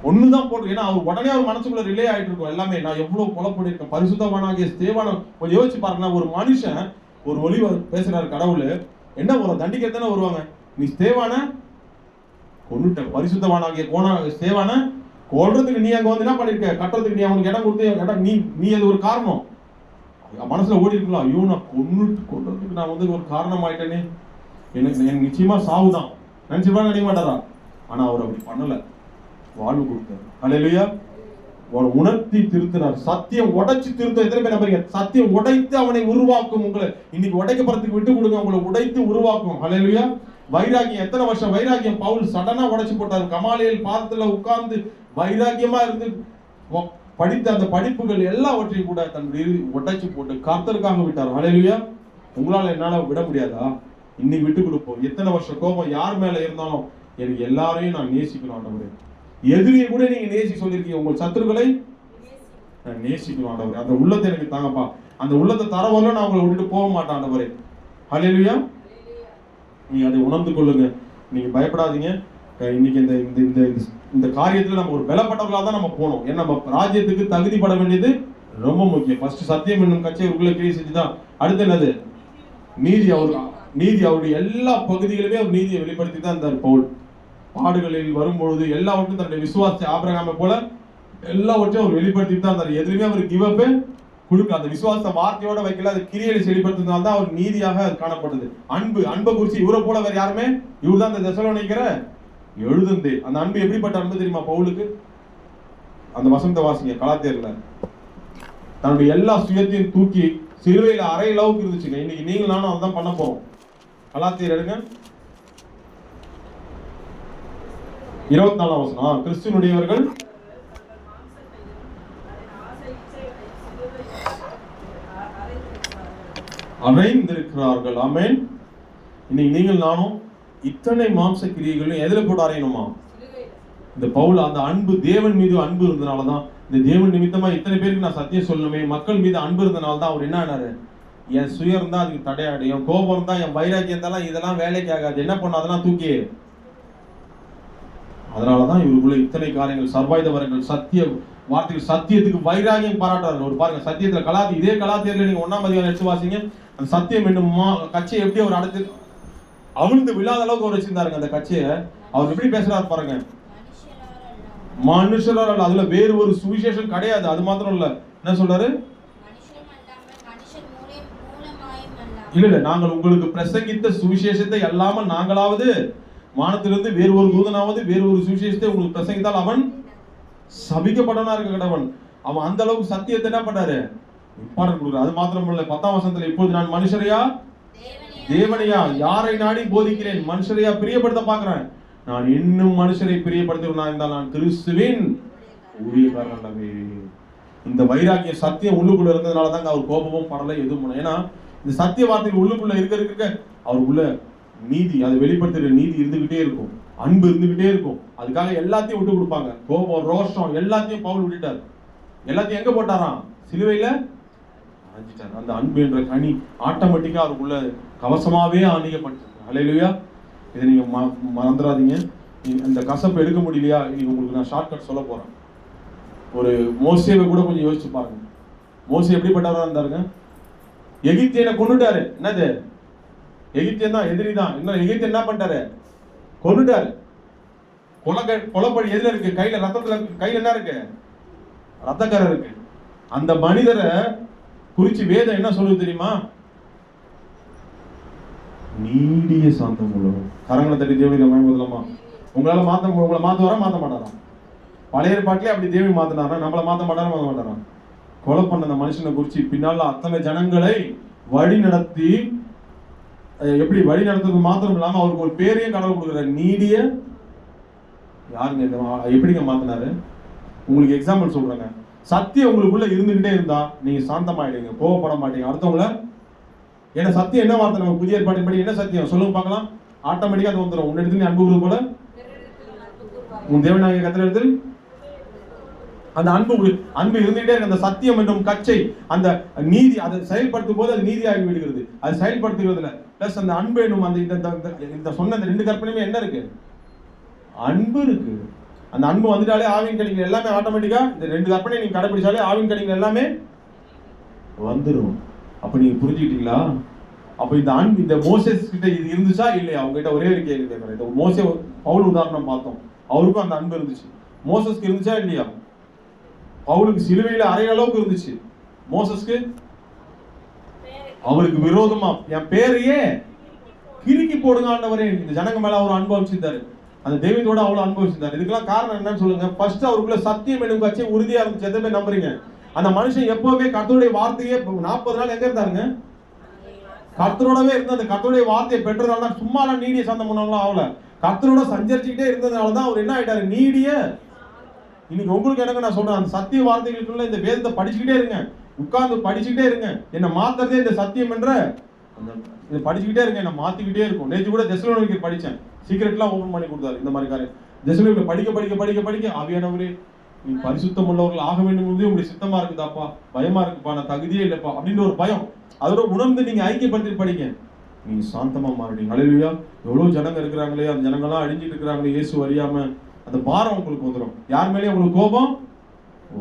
ஒண்ணுதான் போட்டு. ஏன்னா அவர் உடனே அவர் மனசுக்குள்ள ரிலே ஆயிட்டு இருக்கும் எல்லாமே. நான் எவ்வளவு கொலை பண்ணிருக்கேன், பரிசுத்தவானாகிய ஸ்தேவான. கொஞ்சம் யோசிச்சு பாருங்க, ஒரு மனுஷன் ஒரு ஒளி பேசுறாரு, கடவுள் என்ன ஒரு தண்டிக்க தானே வருவாங்க. நீ ஸ்தேவான கொன்னுட்ட, பரிசுத்தவானாகிய ஸ்தேவான கொல்றதுக்கு நீ அங்க வந்து என்ன பண்ணிருக்க, கட்டுறதுக்கு நீ அவனுக்கு இடம் கொடுத்து நீ அது ஒரு காரணம். மனசுல ஓடி இருக்கலாம், ஐயோ நான் கொல்றதுக்கு நான் வந்து ஒரு காரணம் ஆயிட்டேனே, எனக்கு நிச்சயமா சாவுதான் நினைச்சுப்பா, நினைக்க மாட்டாரா. ஆனா அவர் அப்படி பண்ணல, வாழ்வு கொடுத்தார். அல்லேலூயா. உணர்த்தி திருத்தினார். சத்தியம் உடைச்சு திருத்த. எத்தனை பேர் நம்புறீங்க? சத்தியம் உடைத்து அவனை உருவாக்கும். உங்களை இன்னைக்கு உடைக்கப்படுறதுக்கு விட்டு கொடுங்க, உங்களை உடைத்து உருவாக்கும். அல்லேலூயா. வைராகியம், எத்தனை வருஷம் வைராகியம். பவுல் சடனா உடைச்சு போட்டார். கமாலியல் பாதத்துல உட்கார்ந்து வைராகியமா இருந்து படித்த அந்த படிப்புகள் எல்லாவற்றையும் கூட தன்னுடைய உடைச்சு போட்டு கர்த்தருக்காக விட்டார். அல்லேலூயா. உங்களால என்னால விட முடியாதா? இன்னைக்கு விட்டு கொடுப்போம். எத்தனை வருஷம் கோபம் யார் மேல இருந்தாலும் எனக்கு எல்லாரையும் நான் நேசிக்கணும் ஆண்டவரே. எதிரியை கூட நீங்க நேசி சொல்லிருக்கீங்க, உங்கள் சத்துருக்களை நான் நேசிக்கணும் ஆண்டவரே. அந்த உள்ளத்தை எனக்கு தாங்கப்பா. அந்த உள்ளத்தை தரவல்ல நான் உங்களை விட்டுட்டு போக மாட்டேன் ஆண்டவரே. ஹல்லேலூயா. நீங்க அதை உணர்ந்து கொள்ளுங்க, நீங்க பயப்படாதீங்க. இன்னைக்கு இந்த இந்த இந்த காரியத்துல நம்ம ஒரு பலப்பட்டவர்களாக தான் நம்ம போனோம். ஏன்னா நம்ம ராஜ்யத்துக்கு தகுதிப்பட வேண்டியது ரொம்ப முக்கியம். ஃபர்ஸ்ட் சத்தியம் என்னும் கட்சியை உள்ள கிரியை செஞ்சுதான். அடுத்து என்னது, நீதி. நீதி அவருடைய எல்லா பகுதிகளிலுமே அவர் நீதியை வெளிப்படுத்தி தான் இருந்தார் பவுல். பாடுகளில் வரும்பொழுது எல்லாவற்றும் தன்னுடைய விசுவாசத்தை ஆபிரகாமை போல எல்லாவற்றையும் அவர் வெளிப்படுத்தி தான் இருந்தார். எதுலையுமே அவர் கிவ் அப் கொடுக்க, அந்த விசுவாச வார்த்தையோட வைக்கல, அது கிரியையை வெளிப்படுத்தினால தான் அவர் நீதியாக காணப்பட்டது. அன்பை குறித்து இவரை போல வேற யாருமே, இவர் தான் இந்த தெசலோனிக்கேயர எழுதுந்தே. அந்த அன்பு எப்படிப்பட்ட அன்பு தெரியுமா பவுலுக்கு? அந்த வசனத்தை வாசிங்க, கலாத்தியர்ல. தன்னுடைய எல்லா சுயத்தையும் தூக்கி சிலுவையில அரை அளவுக்கு இருந்துச்சுங்க. இன்னைக்கு நீங்க நானும் அதான் பண்ண போறோம். கலாத்தியர் எடுங்க, 24ஆம் வசனம். கிறிஸ்துவனுடையவர்கள் அறைந்திருக்கிறார்கள். ஆமென். இன்னைக்கு நீங்கள் நானும் இத்தனை மாம்ச கிரியைகளும் எதுல போட்டு அறையணுமா? இந்த பவுல் அந்த அன்பு, தேவன் மீது அன்பு இருந்தனாலதான், இந்த தேவன் நிமித்தமா இத்தனை பேருக்கு நான் சத்தியம் சொல்லணுமே, மக்கள் மீது அன்பு இருந்தனால்தான் அவர் என்ன ஆனாரு, என் சுயம் இருந்தா அதுக்கு தடையாடு, என் கோபம் இருந்தா, என் வைராக்கியம் இருந்தாலும் இதெல்லாம் வேலைக்கு ஆகாது, என்ன பண்ண அதெல்லாம் தூக்கி. அதனாலதான் இவருக்குள்ள இத்தனை காரியங்கள், சர்வாயுதவரங்கள், சத்திய வார்த்தைகள், சத்தியத்துக்கு வைராகியம் பாராட்டுறாரு. ஒரு பாருங்க, சத்தியத்துல இதே கலாத்தியர்ல நீங்க 1ஆம் அதிகாரம் எடுத்து வாசிங்க. அந்த சத்தியம் என்னும் கட்சியை எப்படி அவர் அடுத்து அவிழ்ந்து விழாத அளவுக்கு அவர் வச்சிருந்தாருங்க. அந்த கட்சியை அவர் எப்படி பேசுறாரு பாருங்க. மனுஷரால் அல்ல, அதுல வேறு ஒரு சுவிசேஷம் கிடையாது. அது மாத்திரம் இல்ல, என்ன சொல்றாரு, இல்ல நாங்கள் உங்களுக்கு பிரசங்கித்த சுவிசேஷத்தை அல்லாமல் நாங்களாவது வானத்திலிருந்து வேறு ஒரு தூதனாவது வேறு ஒரு சுவிசேஷத்தை உங்களுக்கு பிரசங்கித்தால் அவன் சபிக்கப்படனா இருக்க கடவன். அவன் அந்த அளவுக்கு சத்தியத்தை என்ன பண்ணாரு, இம்பார்ட்டன்ட் கொடுக்குறாரு. அது மாத்திரம் இல்ல, 10ஆம் வசனத்துல, இப்போது நான் மனுஷரையா தேவனையா யாரை நாடி போதிக்கிறேன், மனுஷரையா பிரியப்படுத்த பாக்குறேன். நான் இன்னும் மனுஷரை பிரியப்படுத்துகிறேன் என்றால் நான் கிறிஸ்துவின் ஊழியக்காரன் அல்லவே. இந்த வைராக்கிய சத்தியம் உள்ளுக்குள்ள இருந்ததுனால தாங்க அவர் கோபமும் படலை எதுவும் பண்ண. ஏன்னா இந்த சத்திய வார்த்தைகள் உள்ளுக்குள்ள இருக்க அவர் உள்ள நீதி, அதை வெளிப்படுத்துகிற நீதி இருந்துகிட்டே இருக்கும், அன்பு இருந்துகிட்டே இருக்கும். அதுக்காக எல்லாத்தையும் விட்டு கொடுப்பாங்க. கோபம், ரோஷம் எல்லாத்தையும் பவுல் விட்டுட்டார். எல்லாத்தையும் எங்க போட்டாராம், சிலுவையில அணிஞ்சிட்டார். அந்த அன்பு என்ற கனி ஆட்டோமேட்டிக்கா அவருக்குள்ள கவசமாவே அணியப்பட்டது. ஹல்லேலூயா. இதை நீங்க மறந்துடாதீங்க. இந்த கசப்பு எடுக்க முடியலையா, இன்னைக்கு உங்களுக்கு நான் ஷார்ட்கட் சொல்ல போறேன். ஒரு மோசேவை கூட கொஞ்சம் யோசிச்சு பாருங்க. மோசே எப்படிப்பட்டவரா இருந்தாருங்க? எகிப்தியனை கொன்னுட்டாரு. என்னது, எகிப்தியன் தான் எதிரி தான். இன்னும் எகிப்தியன் என்ன பண்ணிட்டாரு, கொன்னுட்டாரு. கொலைப்பழி எதுல இருக்கு, கையில ரத்தத்துல, கையில என்ன இருக்கு, ரத்தக்கரை இருக்கு. அந்த மனிதரை குறிச்சு வேதம் என்ன சொல்லுது தெரியுமா, நீடிய சாந்தம் உள்ளவர். கரங்களை தட்டி தேவனை மயமுதலாமா. உங்களால உங்களை மாத்த வர மாத்த மாட்டாராம். பழைய ஏற்பாட்டிலே அப்படி தேவன் மாத்தினாரா? நம்மளை மாத்த மாட்டாரா? கொலை பண்ண அந்த மனுஷனை குறிச்சு பின்னால அத்தனை ஜனங்களை வழி நடத்தி, எப்படி வழி நடத்துறது மாத்திரம் இல்லாம அவருக்கு ஒரு பேரையும் கடவுள் கொடுக்குறாரு, நீடிய. யாருங்க எப்படிங்க மாத்தினாரு? உங்களுக்கு எக்ஸாம்பிள் சொல்றேங்க. சத்தியம் உங்களுக்குள்ள இருந்துகிட்டே இருந்தா நீங்க சாந்தமாயிடுங்க, கோவப்பட மாட்டீங்க அடுத்தவங்கள. ஏன்னா சத்தியம் என்ன வார்த்தை? நம்ம புதிய ஏற்பாட்டின் படி என்ன சத்தியம் சொல்லுங்க பார்க்கலாம். ஆட்டோமேட்டிக்கா அது வந்துடும். உன் இடத்துல நீ அன்பு போல உன் தேவனாகிய கர்த்தர் இடத்தில் அந்த அன்பு இருந்துகிட்டே இருக்கு. அந்த சத்தியம் என்றும் கச்சை, அந்த நீதி, அதை செயல்படுத்தும் போது அது நீதியாகி விடுகிறது. அது செயல்படுத்துகிறதுல பிளஸ் அந்த அன்பு என்னும் அந்த இந்த சொன்ன இந்த 2 கற்பனையுமே என்ன இருக்கு? அன்பு இருக்கு. அந்த அன்பு வந்துட்டாலே ஆவின் கனிகள் எல்லாமே ஆட்டோமேட்டிக்கா, இந்த 2 கற்பனை நீங்க கடைபிடிச்சாலே ஆவின் கனிகள் எல்லாமே வந்துடும். அப்ப நீங்க புரிஞ்சுக்கிட்டீங்களா? அப்ப இந்த அன்பு இந்த மோசேஸ் கிட்ட இது இருந்துச்சா இல்லையா? அவங்க கிட்ட ஒரே ஒரு கேள்வி கேட்கறேன். இந்த மோசே பவுல் உதாரணம் பார்த்தோம், அவருக்கும் அந்த அன்பு இருந்துச்சு. மோசஸ்க்கு இருந்துச்சா இல்லையா? பவுலுக்கு சிலுவையில அறைய அளவுக்கு இருந்துச்சு. மோசஸ்க்கு அவருக்கு விரோதமா என் பேரையே கிறுக்கி போடுங்க ஆண்டவரே. இந்த ஜனங்க மேல அவர் அனுபவிச்சிருந்தாரு, அந்த தெய்வத்தோட அவ்வளவு அனுபவிச்சிருந்தாரு. இதுக்கெல்லாம் காரணம் என்னன்னு சொல்லுங்க. ஃபர்ஸ்ட் அவருக்குள்ள சத்தியம் என்னும் கட்சி உறுதியா இருந்துச்சு. எதை போய் நம்புறீங்க? அந்த மனுஷன் எப்பவுமே கர்த்தருடைய வார்த்தையே 40 நாள் எங்க இருந்தாருங்க? கர்த்தரோடவே இருந்து அந்த கர்த்தருடைய வார்த்தையை பெற்றதால தான் சும்மாலாம் நீடிய சாந்தம் பண்ணவங்களாம் ஆகல. கர்த்தரோட சஞ்சரிச்சுக்கிட்டே இருந்ததுனாலதான் அவர் என்ன ஆயிட்டாரு? நீடிய. இன்னைக்கு உங்களுக்கு எனக்கு நான் சொல்றேன், அந்த சத்திய வார்த்தைகளுக்குள்ள இந்த வேதத்தை படிச்சுக்கிட்டே இருங்க, உட்கார்ந்து படிச்சுக்கிட்டே இருங்க. என்ன மாத்துறதே இந்த சத்தியம் என்ற இதை படிச்சுக்கிட்டே இருங்க, என்ன மாத்திக்கிட்டே இருக்கும். நேற்று கூட தெசலோனிக்கர் படிச்சேன், சீக்கிரட்லாம் ஓபன் பண்ணி கொடுத்தாரு. இந்த மாதிரி காரியம் தெசலோனிக்கர் படிக்க படிக்க படிக்க படிக்க ஆவியானவரே நீ பரிசுத்தம் உள்ளவர்கள் ஆக வேண்டும் என்பது உங்களுடைய சித்தமா இருக்குதாப்பா, பயமா இருக்குப்பா, நான் தகுதியே இல்லப்பா அப்படின்ற ஒரு பயம். அதோட உணர்ந்து நீங்க ஐக்கியப்படுத்தி படிங்க, நீங்க சாந்தமா மாறிடுங்க. ஹல்லேலூயா. எவ்வளவு ஜனங்க இருக்கிறாங்களே, அந்த ஜனங்கள்லாம் அழிஞ்சிட்டு இருக்கிறாங்களே, இயேசு அறியாம, அந்த பாரம் உங்களுக்கு வந்துடும். யார் மேலேயும் உங்களுக்கு கோபம்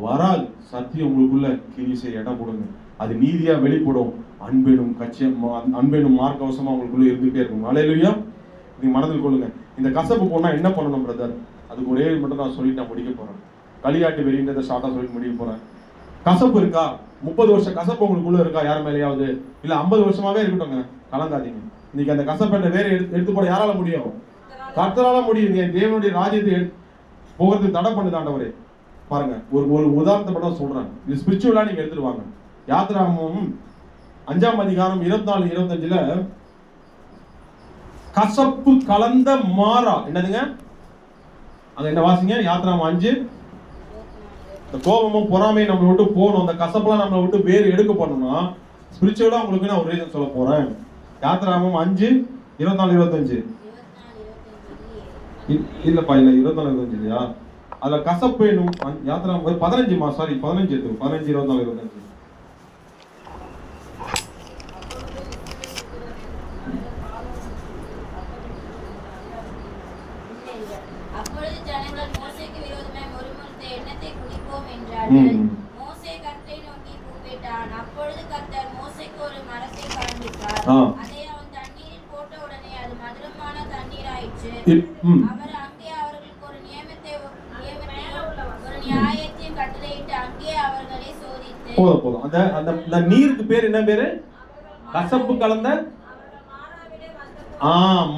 வராது. சத்தியம் உங்களுக்குள்ள கிரியை செய்ய இடம் கொடுங்க, அது நீதியா வெளிப்படும். அன்பெனும் கட்சியம், அன்பெனும் மார்க்கவசமா உங்களுக்குள்ள இருந்துகிட்டே இருக்கும். ஹல்லேலூயா. நீங்க மனதில் கொள்ளுங்க. இந்த கசப்பு போனா என்ன பண்ணணும் பிரதர்? அதுக்கு ஒரே மட்டும் நான் சொல்லிட்டு நான் முடிக்க போறேன். களியாட்டு வெறின்றதை ஷார்ட்டா சொல்லிட்டு முடிக்க போறேன். கசப்பு இருக்கா? 30 வருஷம் கசப்பு உங்களுக்குள்ள இருக்கா? யார் மேலேயாவது? இல்ல 50 வருஷமாவே இருக்கட்டும்ங்க, கலங்காதீங்க. இன்னைக்கு அந்த கசப்பை வேற எடுத்து போட யாரால முடியும்? கர்த்தரால முடியும். தேவனுடைய ராஜ்யத்தை போகிறதுக்கு தடை பண்ணுது ஆண்டவரே. பாருங்க, ஒரு உதாரணத்தை மட்டும் சொல்றேன். இது ஸ்பிரிச்சுவலா நீங்க எடுத்துட்டு வாங்க. யாத்திராகமம் 5ஆம் அதிகாரம் 24-25 கசப்பு கலந்த மாறா என்னதுங்க? அங்க என்ன வாசிங்க? யாத்திராகமம் 5. இந்த கோபமும் பொறாமையும் நம்மளை விட்டு போகணும், அந்த கசப்பெல்லாம் நம்மளை விட்டு வேறு எடுக்கப்படணும்னா ஸ்பிரிச்சுவலா உங்களுக்கு நான் ஒரு ரீசன் சொல்ல போறேன். யாத்திராகமம் 5:24-25 இல்லப்பா, இல்ல 24-25 இல்லையா? அதுல கசப்பு என்னும் யாத்திராகமம் 15 எடுத்து 15:24-25 அப்பொழுது ஜனங்கள் மோசேக்கு விரோதமாய் முறுமுறுத்த எண்ணத்தை குடிப்போம் என்றார்கள். மோசே கர்த்தரை நோக்கி கூப்பிட்டான். அப்பொழுது கர்த்தர் மோசேக்கு ஒரு மரத்தை காண்பித்தார். அதை அவன் தண்ணீரில் போட்ட உடனே அது மதுரமான தண்ணீராயிற்று. அவர் அங்கே அவர்களுக்கு ஒரு நியாயத்தையும் கட்டளையிட்டு அங்கே அவர்களை சோதித்து போதும். அந்த நீருக்கு பேர் என்ன பேரு? கசப்பு கலந்த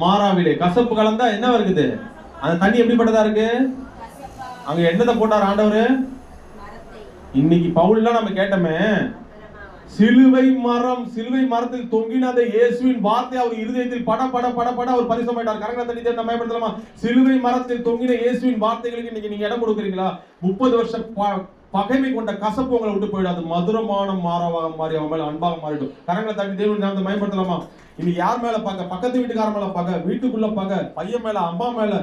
மாறாவிலே. கசப்பு கலந்தா என்ன இருக்குது? அந்த தண்ணி எப்படிப்பட்டதா இருக்கு? அங்க என்னத்தை போட்டார் ஆண்டவரு? இன்னைக்கு பவுல்லாம் நம்ம கேட்டோமே, சிலுவை மரத்தில் தொங்கின அந்த இயேசுவின் வார்த்தை அவர் இருதயத்தில் பட பட பட பட அவர் பரிசமாயிட்டார். கரெக்டா தண்ணி நம்ம பயன்படுத்தலாமா? சிலுவை மரத்தில் தொங்கின இயேசுவின் வார்த்தைகளுக்கு இன்னைக்கு நீங்க இடம் கொடுக்குறீங்களா? 30 வருஷம் பகைமை கொண்ட கசப்பு உங்களை விட்டு போயிடாது, மதுரமான மாறாவாக மாறி அவன் மேல அன்பாக மாறிடும். கரங்களை தட்டி தேவன் நாமத்தை பயன்படுத்தலாமா? இன்னைக்கு யார் மேல பகை? பக்கத்து வீட்டுக்கார மேல பகை, வீட்டுக்குள்ள பகை, பையன் மேல, அம்மா மேல,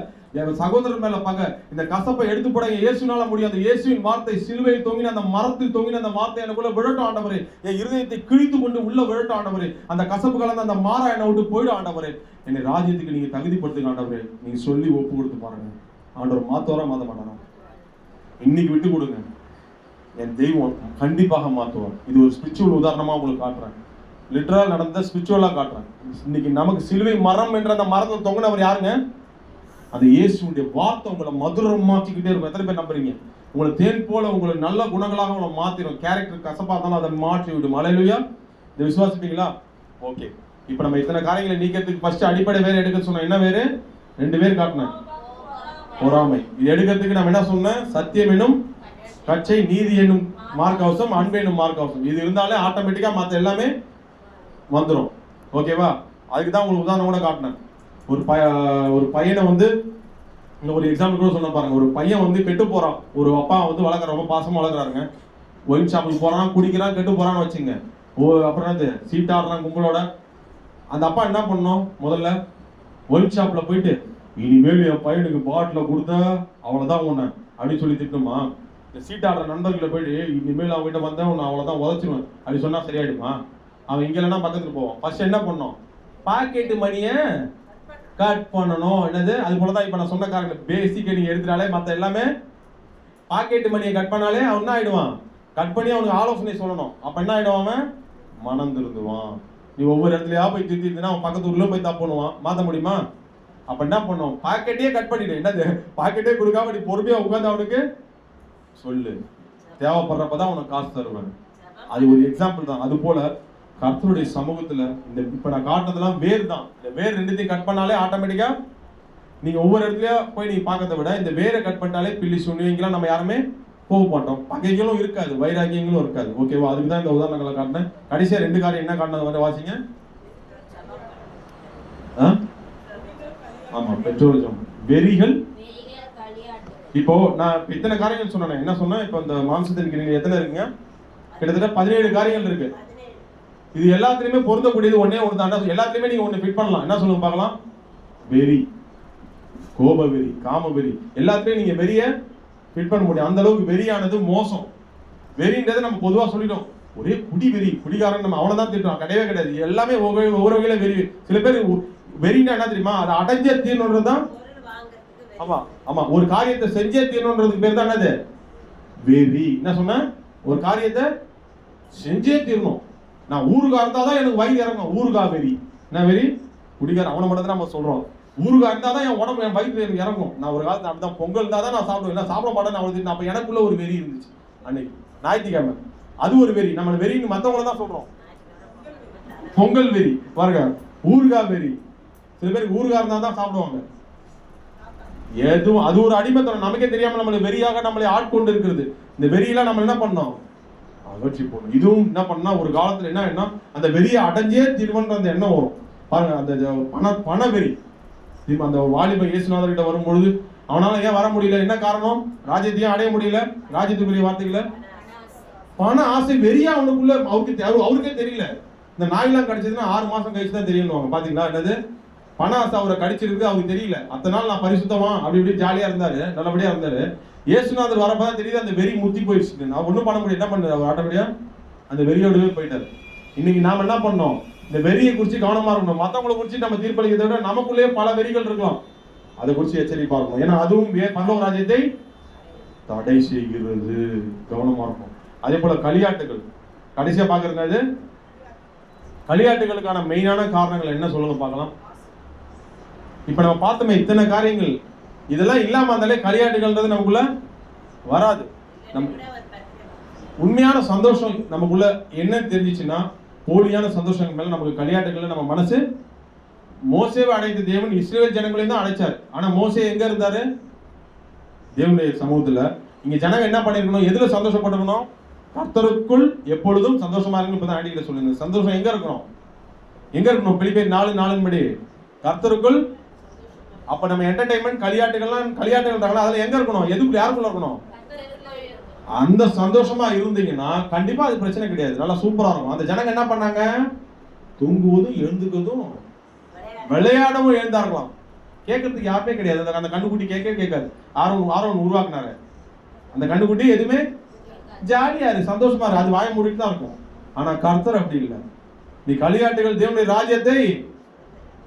சகோதரர் மேல பகை. இந்த கசப்பை எடுத்து போட இயேசுனால முடியும். அந்த இயேசுவின் வார்த்தை சிலுவையில் தொங்கின அந்த மரத்தில் தொங்கின அந்த வார்த்தை எனக்குள்ள விழட்டும் ஆண்டவரே. என் இருதயத்தை கிழித்து கொண்டு உள்ள விழட்டும் ஆண்டவரே. அந்த கசப்பு கலந்த அந்த மாறா என்னை விட்டு போயிடும் ஆண்டவரே. என்னை ராஜ்யத்துக்கு நீங்க தகுதிப்படுத்துங்க ஆண்டவரே. நீங்க சொல்லி ஒப்பு கொடுத்து பாருங்க, ஆண்டவர் மாத்துவாரா மாத்த மாட்டாரா? இன்னைக்கு விட்டு கொடுங்க, என் தெய்வம் கண்டிப்பாக மாற்றுவார். இது ஒரு ஸ்பிரிச்சுவல் உதாரணமா உங்களுக்கு காட்டுறேன், லிட்டரலா நடந்த ஸ்பிரிச்சுவலா காட்டுறேன். இன்னைக்கு நமக்கு சிலுவை மரம் என்ற அந்த மரத்தில் தொங்கினவர் யாருங்க? அந்த இயேசுடைய வார்த்தை உங்களை மதுரமாக்கிக்கிட்டே இருக்கும். எத்தனை பேர் நம்புறீங்க? உங்களை தேன் போல உங்களை நல்ல குணங்களாக உங்களை மாத்திரும். கேரக்டர் கசப்பா இருந்தாலும் அதை மாற்றி விடும். ஹல்லேலூயா. இதை விசுவாசிப்பீங்களா? ஓகே. இப்போ நம்ம இத்தனை காரியங்களை நீக்கிறதுக்கு ஃபர்ஸ்ட் அடிப்படை வேற எடுக்க சொன்னோம். என்ன வேறு? 2 பேர் காட்டினேன். பொறாமை. இது எடுக்கிறதுக்கு நம்ம என்ன சொன்னேன்? சத்தியம் என்னும் கச்சை, நீதி என்னும் மார்க்கவசம், அன்பு என்னும் மார்க்கவசம். இது இருந்தாலே ஆட்டோமேட்டிக்கா மற்ற எல்லாமே வந்துடும். ஓகேவா? அதுக்கு தான் உங்களுக்கு உதாரணம் கூட காட்டினேன். ஒரு பையனை வந்து ஒரு எக்ஸாம்பிள் கூட சொன்ன பாருங்க. ஒரு பையன் வந்து கெட்டு போறான். ஒரு அப்பா வந்து வளர்க்குற, ரொம்ப பாசமா வளர்க்குறாருங்க. ஒயின் ஷாப்புக்கு போறான், குடிக்கிறான், கெட்டு போறான்னு வச்சுங்க. அப்புறம் வந்து சீட்டாடுறான் கும்பலோட. அந்த அப்பா என்ன பண்ணணும்? முதல்ல ஒயின் ஷாப்ல போயிட்டு, இனிமேல் என் பையனுக்கு பாட்டில கொடுத்தா அவ்வளவுதான் உன்னை அப்படின்னு சொல்லி திட்டணுமா? இந்த சீட்டாடுற நண்பர்களை போயிட்டு, இனிமேல் அவங்ககிட்ட வந்தா உன்னை அவ்வளவுதான் உதச்சிருவேன் அப்படி சொன்னா சரியாயிடுமா? அவன் இங்க இல்லைன்னா பக்கத்துல போவான். ஃபர்ஸ்ட் என்ன பண்ணணும்? பாக்கெட்டு மணியை கட் பண்ணணும். என்னது? அது போலதான் இப்ப நான் சொன்ன காரணம். பேசிக்க நீங்க எடுத்துட்டாலே மத்த எல்லாமே பாக்கெட்டு மணியை கட் பண்ணாலே அவன் என்ன ஆயிடுவான்? கட் பண்ணி அவனுக்கு ஆலோசனை சொல்லணும். அப்ப என்ன ஆயிடுவான்? அவன் மனம் திருந்துவான். நீ ஒவ்வொரு இடத்துலயா போய் திருத்தினா அவன் பக்கத்து ஊர்ல போய் தப்பு பண்ணுவான். மாத்த முடியுமா? அப்ப என்ன பண்ணும்? பாக்கெட்டே கட் பண்ணிடு. என்னது? பாக்கெட்டே கொடுக்காம நீ பொறுமையா உட்காந்து அவனுக்கு சொல்லு. தேவைப்படுறப்பதான் அவனுக்கு காசு தருவேன். அது ஒரு எக்ஸாம்பிள் தான். அது போல கர்த்தருடைய சமூகத்துல இந்த இப்ப நான் காட்டுனதெல்லாம் வேர் தான். இந்த வேர் ரெண்டுத்தையும் கட் பண்ணாலே ஆட்டோமேட்டிக்கா நீங்க ஒவ்வொரு இடத்துலயா போய் நீங்க பார்க்கறத விட இந்த வேரை கட் பண்ணாலே பில்லி சுண்ணியங்கெல்லாம் நம்ம யாருமே போக மாட்டோம். பகைகளும் இருக்காது, வைராக்கியங்களும் இருக்காது. ஓகேவா? அதுக்கு தான் இந்த உதாரணங்களை காட்டினேன். கடைசியா 2 காரியம் என்ன காட்டினது வந்து வாசிங்க. ஆமா, பெட்ரோலிசம், வெறிகள். இப்போ நான் இத்தனை காரியங்கள் சொன்னேன். என்ன சொன்னேன்? இப்போ இந்த மாம்சத்தின் கிரிகள் எத்தனை இருக்குங்க? கிட்டத்தட்ட 17 காரியங்கள் இருக்கு. இது எல்லாத்துலயுமே பொருந்தக்கூடியது ஒன்னே ஒன்று தான். எல்லாத்துலயுமே நீங்க ஒண்ணு ஃபிட் பண்ணலாம். என்ன சொல்லுங்க பார்க்கலாம்? வெறி, கோப வெறி, காம வெறி, எல்லாத்துலயும் நீங்க வெறிய ஃபிட் பண்ண முடியும். அந்த அளவுக்கு வெறியானது மோசம். வெறின்றதை நம்ம பொதுவா சொல்லிட்டோம். ஒரே குடி வெறி, குடிகாரன் நம்ம அவ்வளவுதான் திட்டுறோம். கிடையவே கிடையாது. எல்லாமே ஒவ்வொரு வகையில வெறி. சில பேர் வெறின்னா என்ன தெரியுமா? அதை அடைஞ்சே தீரணுன்றதுதான். ஆமா ஆமா, ஒரு காரியத்தை செஞ்சே தீரணுன்றதுக்கு பேர் தான் என்னது? வெறி. என்ன சொன்ன? ஒரு காரியத்தை செஞ்சே தீரணும். நான் ஊருகா இருந்தாதான் எனக்கு வயிறு இறங்கும். ஊருகா வெறி. என்ன வெறி? குடிகார அவனை மட்டும் தான் நம்ம சொல்றோம். ஊருகா இருந்தாதான் என் உடம்பு, என் வயிறு எனக்கு இறங்கும். நான் ஒரு காலத்துல அப்படிதான், பொங்கல் இருந்தாதான் நான் சாப்பிடுவேன். நான் சாப்பிட மாட்டேன்னு அவளுக்கு. அப்ப எனக்குள்ள ஒரு வெறி இருந்துச்சு அன்னைக்கு ஞாயிற்றுக்கிழமை. அது ஒரு வெறி. நம்ம வெறின்னு மத்தவங்கள தான் சொல்றோம். பொங்கல் வெறி பாருங்க, ஊருகா வெறி. சில பேருக்கு ஊருகா இருந்தாதான் சாப்பிடுவாங்க. எதுவும் அது ஒரு அடிமைத்தனம். நமக்கே தெரியாம நம்மளை வெறியாக நம்மளை ஆட்கொண்டு இருக்கிறது. இந்த வெறியெல்லாம் நம்ம என்ன பண்ணோம்? அகற்றி போடணும். இதுவும் என்ன பண்ணா ஒரு காலத்துல என்ன அந்த வெறியை அடைஞ்சே தீர்வன்ற அந்த எண்ணம் வரும் பாருங்க. அந்த பண வெறி. அந்த வாலிப இயேசுநாதர் கிட்ட வரும்பொழுது அவனால ஏன் வர முடியல? என்ன காரணம்? ராஜ்யத்தையும் அடைய முடியல. ராஜ்யத்துக்குரிய வார்த்தைகளை பண ஆசை வெறியா அவனுக்குள்ள அவருக்கே தெரியல. இந்த நாயெல்லாம் கடிச்சதுன்னா 6 மாசம் கழிச்சு தான் தெரியணும். பாத்தீங்களா? என்னது பண ஆசை அவரை கடிச்சிருக்கு, அவருக்கு தெரியல. அத்தனை நாள் நான் பரிசுத்தமா அப்படி இப்படி ஜாலியா இருந்தாரு, நல்லபடியா இருந்தாரு. இயேசுநாதர் வரப்பதான் தெரியுது அந்த வெறி முத்தி போயிடுச்சு. நான் ஒண்ணும் பண்ண முடியும். என்ன பண்ணாரு? அவர் ஆட்டோமேட்டிக்கா அந்த வெறியோடவே போயிட்டாரு. இன்னைக்கு நாம என்ன பண்ணோம்? இந்த வெறியை குறிச்சு கவனமா இருக்கணும். மத்தவங்களை குறிச்சு நம்ம தீர்ப்பளிக்கிறத விட நமக்குள்ளேயே பல வெறிகள் இருக்கலாம். அதை குறிச்சு எச்சரிப்பா இருக்கணும். ஏன்னா அதுவும் பரலோக ராஜ்யத்தை தடை செய்கிறது. கவனமா இருக்கும். அதே போல களியாட்டுகள். கடைசியா பாக்குறது களியாட்டுகளுக்கான மெயினான காரணங்கள் என்ன சொல்லுங்க பார்க்கலாம். இப்ப நம்ம பார்த்தோமே இத்தனை காரியங்கள். இதெல்லாம் இல்லாம இருந்தாலே களியாட்டுகள்ன்றது நமக்குள்ள வராது. நம்ம உண்மையான சந்தோஷம் நமக்குள்ள என்ன தெரிஞ்சிச்சுன்னா, போலியான சந்தோஷங்கள் மேல நமக்கு களியாட்டுகள் நம்ம மனசு. மோசேவை அடைத்த தேவன் இஸ்ரவேல் ஜனங்களையும் தான் அடைச்சார். ஆனா மோசே எங்க இருந்தாரு? தேவனுடைய சமூகத்துல. இங்க ஜனங்க என்ன பண்ணிருக்கணும்? எதுல சந்தோஷப்பட்டிருக்கணும்? கர்த்தருக்குள் எப்பொழுதும் சந்தோஷமா இருக்கணும். இப்பதான் ஆண்டிகிட்ட சொல்லுங்க. சந்தோஷம் எங்க இருக்கணும்? எங்க இருக்கணும்? பிலிப்பியர் 4:4 படி கர்த்தருக்குள். அப்ப நம்ம என்டர்டைன்மெண்ட் களியாட்டுகள் அதுல எங்க இருக்கணும்? எதுக்குள்ள யாருக்குள்ள இருக்கணும்? அந்த சந்தோஷமா இருந்தீங்கன்னா கண்டிப்பா அது பிரச்சனை கிடையாது. நல்லா சூப்பரா இருக்கும். அந்த ஜனங்க என்ன பண்ணாங்க? தூங்குவதும் எழுந்துக்கிறதும் விளையாடவும் எழுந்தார்களாம். கேட்கறதுக்கு யாருமே கிடையாது. அந்த கண்ணுக்குட்டி கேட்காது. ஆரோன் உருவாக்குனாரு. அந்த கண்ணுக்குட்டி எதுவுமே ஜாலியா இருக்கு, சந்தோஷமா இருக்கு. அது வாய மூடிட்டு தான் இருக்கும். ஆனா கர்த்தர் அப்படி இல்லை. நீ களியாட்டுகள் தேவனுடைய ராஜ்யத்தை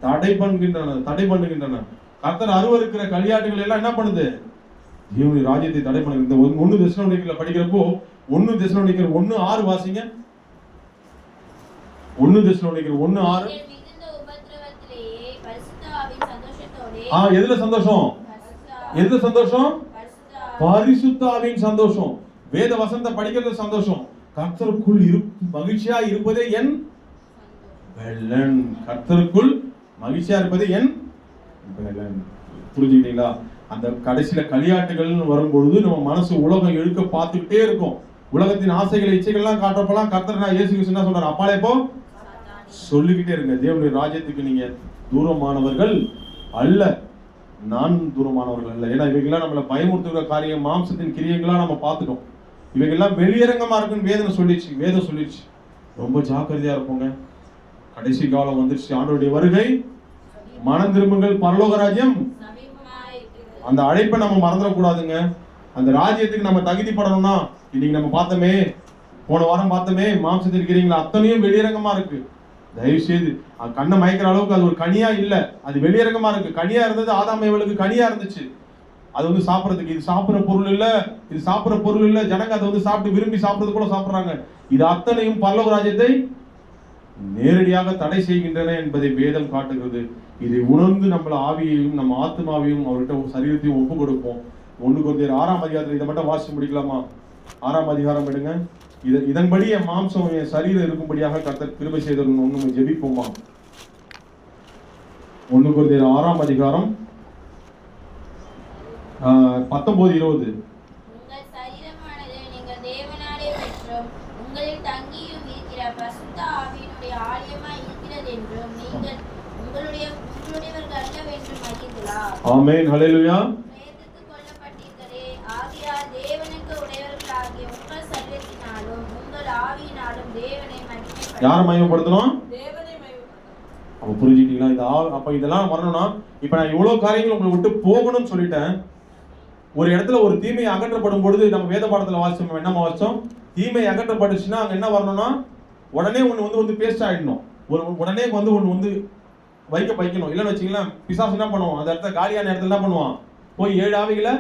தடை பண்ணுகின்றன. கர்த்தர் அருவருக்கிற களியாட்டுகள் எல்லாம் என்ன பண்ணுது? தேவனுடைய ராஜ்யத்தை தடை பண்ணுது. 1 தெசலோனிக்கேயர்ல படிக்கிறப்போ 1 தெசலோனிக்கேயர் 1:6 வாசிங்க. 1 தெசலோனிக்கேயர் 1:6. எதுல சந்தோஷம்? எதுல சந்தோஷம்? பரிசுத்த ஆவியின் சந்தோஷம். வேத வசனத்தை படிக்கிறது சந்தோஷம். கர்த்தருக்குள் மகிழ்ச்சியா இருப்பதே என் பலன். கர்த்தருக்குள் மகிழ்ச்சியா இருப்பதே என் பலன். புரிஞ்சுக்கிட்டீங்களா? அந்த கடைசியில களியாட்டுகள்னு வரும்பொழுது நம்ம மனசு உலகம் இழுக்க பார்த்துக்கிட்டே இருக்கும். உலகத்தின் ஆசைகளை இச்சைகள்லாம் காட்டுறப்பெல்லாம் கர்த்தர் இயேசு கிறிஸ்து என்ன சொல்றாரு? அப்பாலே போ சொல்லிக்கிட்டே இருங்க. தேவனுடைய ராஜ்யத்துக்கு நீங்க தூரமானவர்கள் அல்ல, நான் தூரமானவர்கள் அல்ல. ஏன்னா இவைகள்லாம் நம்மளை பயமுறுத்துகிற காரியம், மாம்சத்தின் கிரியைகள்லாம் நம்ம பார்த்துட்டோம். இவைகள்லாம் வெளியரங்கமா இருக்குன்னு வேதம் சொல்லிடுச்சு. ரொம்ப ஜாக்கிரதையா இருப்போங்க. கடைசி காலம் வந்துருச்சு. ஆண்டவருடைய வருகை, மனம் திரும்புங்கள், பரலோக ராஜ்யம். அந்த அழைப்பை நம்ம மறந்துடக்கூடாதுங்க. அந்த ராஜ்யத்துக்கு நம்ம தகுதிப்படணும்னா, இன்னைக்கு நம்ம பார்த்தோமே, போன வாரம் பார்த்தோமே, மாம்சத்தில் இருக்கிறீங்களா அத்தனையும் வெளியரங்கமா இருக்கு. தயவு செய்து கண்ணை மயக்கிற அளவுக்கு அது ஒரு கனியா இல்ல, அது வெளியரங்கமா இருக்கு. கனியா இருந்தது ஆதாம் ஏவாளுக்கு கனியா இருந்துச்சு. அது வந்து சாப்பிடறதுக்கு, இது சாப்பிடுற பொருள் இல்ல, இது சாப்பிடுற பொருள் இல்ல. ஜனங்க அதை வந்து சாப்பிட்டு விரும்பி சாப்பிடுறது கூட சாப்பிடுறாங்க. இது அத்தனையும் பரலோக ராஜ்யத்தை நேரடியாக தடை செய்கின்றன என்பதை வேதம் காட்டுகிறது. இதை உணர்ந்து நம்மள ஆவியையும் நம்ம ஆத்மாவையும் அவர்கிட்ட சரீரத்தையும் ஒப்பு கொடுப்போம். 1 கொரிந்தியர் 6ஆம் அதிகாரத்தில் இதை மட்டும் வாசிச்சு முடிக்கலாமா? 6ஆம் அதிகாரம் எடுங்க. இதன்படி என் மாம்சம் என் சரீரம் இருக்கும்படியாக கர்த்தர் கிருபை செய்தவர்கள் ஒண்ணு ஜெபிப்போமா? 1 கொரிந்தியர் 6ஆம் அதிகாரம் 19-20. உங்கள் சரீரமானது நீங்கள் தேவனாலே பெற்றும் உங்களில் தங்கியும் இருக்கிற பரிசுத்த ஆவியினுடைய ஆலயமாய் இருக்கிறது என்றும் நீங்கள் உங்களுடையவர்கள் அல்லவென்றும் அறியீர்களா? ஆமென், ஹல்லேலூயா. வேதத்துக்கு கொல்லப்பட்டீர்களே, ஆகையால் தேவனுக்கு உடையவர்களாகிய உங்கள் சரீரத்தினாலும் உங்கள் ஆவியினாலும் தேவனை மகிமைப்படுத்துங்கள். யாரை மகிமைப்படுத்தணும்? தேவனை மகிமைப்படுத்துங்கள். அப்ப புரிஞ்சுட்டீங்களா? அப்ப இதெல்லாம் வரணும்னா, இப்ப நான் இவ்வளவு காரியங்கள் உங்களை விட்டு போகணும்னு சொல்லிட்டேன். ஒரு இடத்துல ஒரு தீமை அகற்றப்படும் பொழுது நம்ம வேத பாடத்துல வாசிச்சோம், என்ன வாசிச்சோம்? தீமை அகற்றப்பட்டுச்சுன்னா அங்க என்ன வரணும்னா, உடனே ஒண்ணு வந்து பேஸ்ட் ஆயிடணும். உடனே ஒண்ணு வைக்கணும். இல்லைன்னு வச்சுக்கலாம், பிசாசு என்ன பண்ணுவோம்? அந்த இடத்துல காலியான இடத்துல என்ன பண்ணுவான்? போய் 7 ஆவிகளை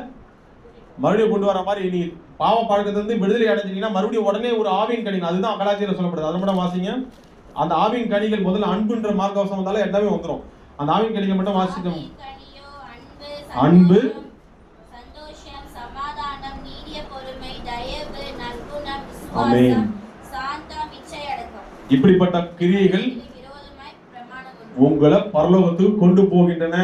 மறுபடியும் கொண்டு வர மாதிரி, நீ பாவ பழக்கத்துல இருந்து விடுதலை அடைஞ்சிட்டீங்கன்னா மறுபடியும் உடனே ஒரு ஆவியின் கனிகள், அதுதான் கலாச்சாரம் சொல்லப்படுது. அதை மட்டும் வாசிங்க. அந்த ஆவியின் கனிகள் முதல்ல அன்புன்ற மார்க்கவசம் வந்தாலும் எல்லாமே வந்துடும். அந்த ஆவியின் கனிகள் மட்டும் வாசிக்கணும். அன்பு, சந்தோஷம், சமாதானம், நீடிய பொறுமை, தயவு, நற்குணம், ஆமென். விசுவாசம், சாந்தம், இச்சையடக்கம். இப்படிப்பட்ட கிரியைகள் உங்களை பரலோகத்துக்கு கொண்டு போகின்றன.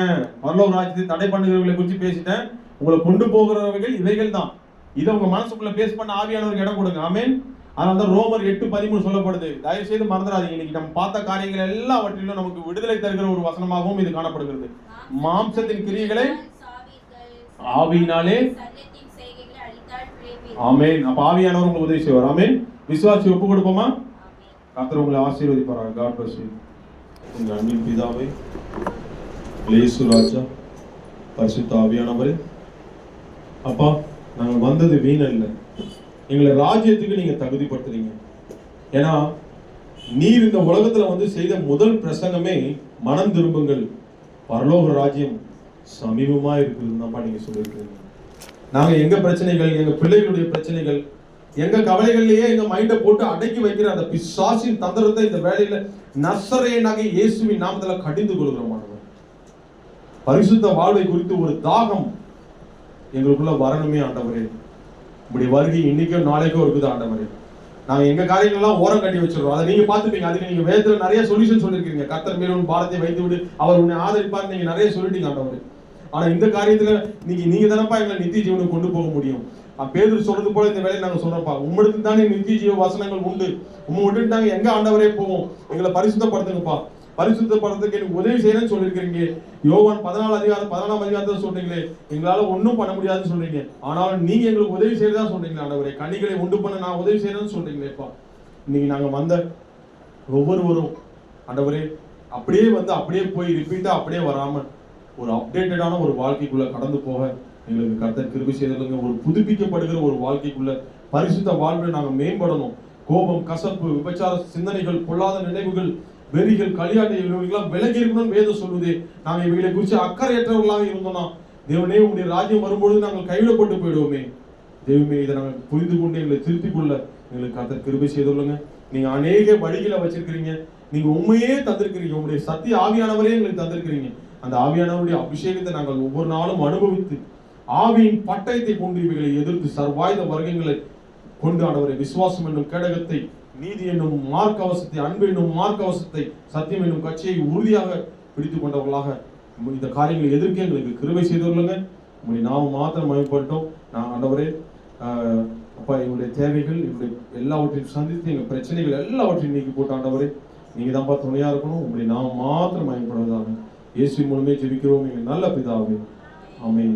பரலோக ராஜ்யத்தை தடை பண்ணுகிறவர்களை குறித்து பேசிட்டேன். உங்களை கொண்டு போகிறவர்கள் இவைகள் தான். இதை உங்க மனசுக்குள்ள பேஸ் பண்ண ஆவியானவருக்கு இடம் கொடுங்க. ஆமென். அதனால தான் ரோமர் 8:13 சொல்லப்படுது. தயவு செய்து மறந்துடாதீங்க. இன்னைக்கு நம்ம பார்த்த காரியங்கள் எல்லாவற்றிலும் நமக்கு விடுதலை தருகிற ஒரு வசனமாகவும் இது காணப்படுகிறது. மாம்சத்தின் கிரியைகளை ஆவியினாலே, ஆமென். அப்ப ஆவியானவர் உங்களுக்கு உதவி செய்வார். ஆமென். விசுவாசி ஒப்பு கொடுப்போமா? கர்த்தர் உங்களை ஆசீர்வதிப்பார். God bless you. உங்கள் அன்பின் பிதாவே, இயேசு ராஜா, பரிசுத்த ஆவியானவரே, அப்பா, நாங்கள் வந்தது வீணல்ல, எங்களை ராஜ்யத்துக்கு நீங்க தகுதிப்படுத்துறீங்க. ஏன்னா நீர் இந்த உலகத்துல வந்து செய்த முதல் பிரசங்கமே மனம் திரும்புங்கள், பரலோக ராஜ்யம் சமீபமா இருக்குதுன்னு நீங்க சொல்லியிருக்கீங்க. நாங்க எங்க பிரச்சனைகள், எங்க பிள்ளைகளுடைய பிரச்சனைகள், எங்க கவலைகள்லயே எங்க மைண்ட போட்டு அடக்கி வைக்கிற அந்த பிசாசின் தந்திரத்தை இந்த வேளையில நசரேயனாகிய இயேசுவின் நாமத்துல கடிந்து கொள்கிறோம். பரிசுத்த வாழ்வை குறித்து ஒரு தாகம் எங்களுக்குள்ள வரணுமே ஆண்டவரே. இப்படி வருகை இன்னைக்கோ நாளைக்கோ இருக்குது ஆண்டவரே. நாங்க எங்க காரியங்கள் எல்லாம் ஓரம் கட்டி வச்சிருக்கோம். அதை நீங்க பாத்துப்பீங்க. அதுக்கு நீங்க வேதத்துல நிறைய சொல்யூஷன் சொல்லிருக்கீங்க. கர்த்தர் மேல் உன் பாரத்தை வைத்து விடு, அவர் உன்னை ஆதரிப்பார், நீங்க நிறைய சொல்லிட்டீங்க ஆண்டவரே. ஆனா இந்த காரியத்துல நீங்க தானப்பா எங்களை நித்திய ஜீவனுக்கு கொண்டு போக முடியும். பேதுரு சொல்றது போல இந்த வேலையை நாங்க சொல்றோம்ப்பா, உம்மிடத்து தானே நித்திய ஜீவ வசனங்கள் உண்டு, உம்மை விட்டுட்டு நாங்க எங்க ஆண்டவரே போவோம்? எங்களை பரிசுத்தப்படுத்துங்கப்பா. பரிசுத்தப்படுறதுக்கு எனக்கு உதவி செய்யணும்னு சொல்லியிருக்கிறீங்க. யோவான் 14ஆம் அதிகாரத்தை சொல்றீங்களே, எங்களால ஒன்றும் பண்ண முடியாதுன்னு சொல்றீங்க. ஆனாலும் நீங்க எங்களுக்கு உதவி செய்யறதா சொல்றீங்களா ஆண்டவரே? கனிகளை உண்டு பண்ண நான் உதவி செய்யணும்னு சொல்றீங்களேப்பா. இன்னைக்கு நாங்க வந்த ஒவ்வொருவரும் ஆண்டவரே அப்படியே வந்து அப்படியே போய் ரிப்பீட்டா அப்படியே வராம ஒரு அப்டேட்டடான ஒரு வாழ்க்கைக்குள்ள கடந்து போக எங்களுக்கு கர்த்தர் கிருபை செய்திருங்க. ஒரு புதுப்பிக்கப்படுகிற ஒரு வாழ்க்கைக்குள்ள பரிசுத்த வாழ்வில் நாங்க மேம்படணும். கோபம், கசப்பு, விபச்சார சிந்தனைகள், பொல்லாத நினைவுகள், வெறிகள், களியாட்டு இவர்களெல்லாம் விலகி இருக்கணும்னு வேதம் சொல்லுது. நாங்க இவங்களை குறித்து அக்கறையற்றவர்களாக இருந்தோம்னா தேவனே உங்களுடைய ராஜ்யம் வரும்பொழுது நாங்கள் கைவிடப்பட்டு போயிடுவோமே. தெய்வமே, இதை நாங்கள் புரிந்து கொண்டு எங்களை திருத்திக் கொள்ள எங்களுக்கு கர்த்தர் கிருபை செய்துள்ளங்க. நீங்க அநேக வழிகளை வச்சிருக்கிறீங்க. நீங்க உண்மையே தந்திருக்கிறீங்க. உங்களுடைய சத்திய ஆவியானவரே எங்களுக்கு தந்திருக்கிறீங்க. அந்த ஆவியானவருடைய அபிஷேகத்தை நாங்கள் ஒவ்வொரு நாளும் அனுபவித்து ஆவியின் பட்டயத்தை கொண்டு இவைகளை எதிர்த்து சர்வாயுத வர்க்கங்களை கொண்டு ஆண்டவரை விசுவாசம் என்னும் கேடகத்தை, நீதி என்னும் மார்க்கவசத்தை, அன்பு என்னும் மார்க்கவசத்தை, சத்தியம் என்னும் கட்சியை உறுதியாக பிடித்துக் கொண்டவர்களாக இந்த காரியங்களை எதிர்க்க எங்களுக்கு கிருபை செய்துள்ளங்க. உங்களுடைய நாமம் மாத்திரம் மயப்பட்டோம். நான் ஆண்டவரே அப்பா எங்களுடைய தேவைகள் எங்களுடைய எல்லாவற்றையும் சந்தித்து எங்கள் பிரச்சனைகள் எல்லாவற்றையும் நீக்கி போட்டு ஆண்டவரே நீங்கள் தான்ப்பா துணையாக இருக்கணும். உங்களுடைய நாமம் மாத்திரம் மயப்படுவதாக இயேசு மூலமே ஜெபிக்கிறோம் எங்கள் நல்ல பிதாவே. ஆமென்.